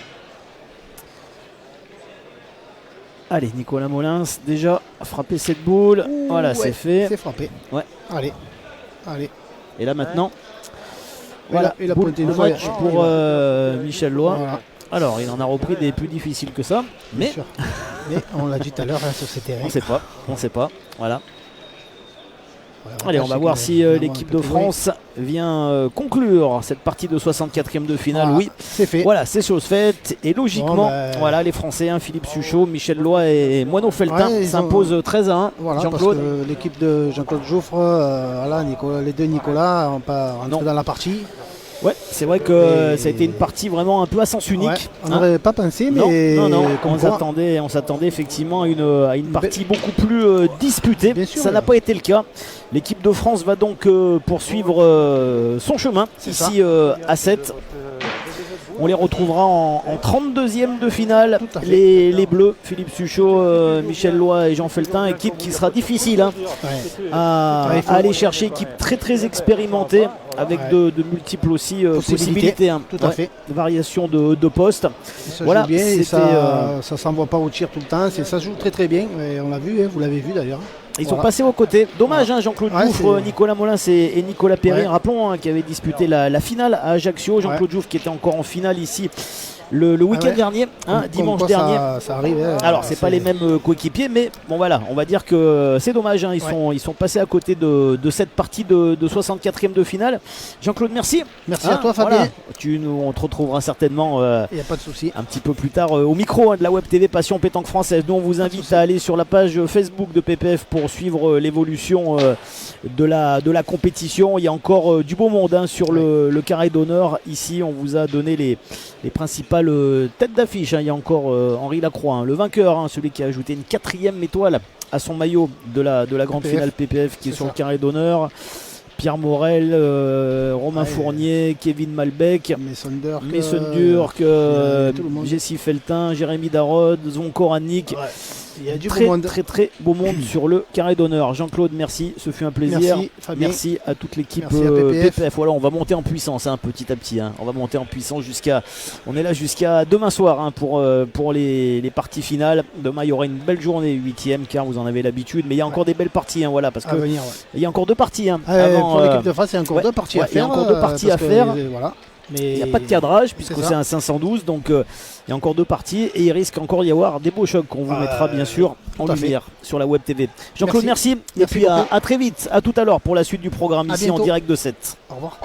Allez, Nicolas Molins, déjà, a frappé cette boule. Ouh, Voilà, ouais, c'est fait. C'est frappé. Ouais. Allez. Allez. Et là, maintenant, Voilà, il a boule pointé de une match fois. pour Michel Lois. Voilà, Alors, il en a repris des plus difficiles que ça, bien mais sûr. Mais on l'a dit tout à l'heure hein, sur ces terrains. on ne sait pas. Voilà. Allez, on va voir si l'équipe de France vient conclure cette partie de 64e de finale. Voilà, oui, c'est fait. Voilà, c'est chose faite. Et logiquement, voilà, les Français, Philippe Suchot, Michel Loy et Moineau Feltin s'imposent 13-1. Voilà, Jean-Claude. parce que l'équipe de Jean-Claude Jouffre, voilà, les deux Nicolas n'ont pas rentré dans la partie. Ouais, c'est vrai que ça a été une partie vraiment un peu à sens unique. Ouais, on n'aurait pas pensé, mais non, on s'attendait effectivement à une partie beaucoup plus disputée. Sûr, ça n'a pas été le cas. L'équipe de France va donc poursuivre son chemin ici à 7. On les retrouvera en 32e de finale, les Bleus, Philippe Suchot, Michel Loy et Jean Feltin, équipe qui sera difficile à aller chercher, équipe très très expérimentée, avec de multiples aussi possibilités, tout à fait. de variations de postes. Ça voilà, joue bien, et ça s'envoie pas au tir tout le temps, ça joue très très bien, et on l'a vu, vous l'avez vu d'ailleurs. Ils sont passés aux côtés. Dommage, Jean-Claude Jouffre, Nicolas Molins et Nicolas Perret. Rappelons qui avaient disputé la finale à Ajaccio. Jean-Claude Jouffre qui était encore en finale ici le week-end dernier, dimanche dernier. Ça arrive. Alors, c'est pas les mêmes coéquipiers, mais bon voilà, on va dire que c'est dommage. Ils sont passés à côté de cette partie de 64e de finale. Jean-Claude, merci. Merci à toi, Fabien. Voilà. On te retrouvera certainement il n'y a pas de souci. Un petit peu plus tard au micro de la Web TV Passion Pétanque Française. Nous, on vous invite à aller sur la page Facebook de PPF pour suivre l'évolution de la compétition. Il y a encore du beau monde sur le carré d'honneur. Ici, on vous a donné les principales têtes d'affiche. Il y a encore Henri Lacroix, le vainqueur, celui qui a ajouté une 4e étoile à son maillot de la grande finale PPF qui est sur le carré d'honneur. Pierre Morel, Romain Fournier, Kevin Malbec, Mason Durk, Jessie Feltin, Jérémy Darod, Zvonko Rannik. Il y a du très beau monde sur le carré d'honneur. Jean-Claude, merci, ce fut un plaisir. Merci à toute l'équipe PPF. Voilà, on va monter en puissance petit à petit. On va monter en puissance on est là jusqu'à demain soir pour les parties finales. Demain, il y aura une belle journée 8e car vous en avez l'habitude. Mais il y a encore des belles parties, voilà, parce que il y a encore 2 parties. Pour l'équipe de France, il y a encore 2 parties à faire. Il y a encore 2 parties à faire. Mais il n'y a pas de cadrage puisque c'est un 512, donc il y a encore 2 parties et il risque encore d'y avoir des beaux chocs qu'on vous mettra bien sûr en lumière sur la Web TV. Jean-Claude, merci. Et puis à très vite, à tout à l'heure pour la suite du programme ici en direct de 7. Au revoir.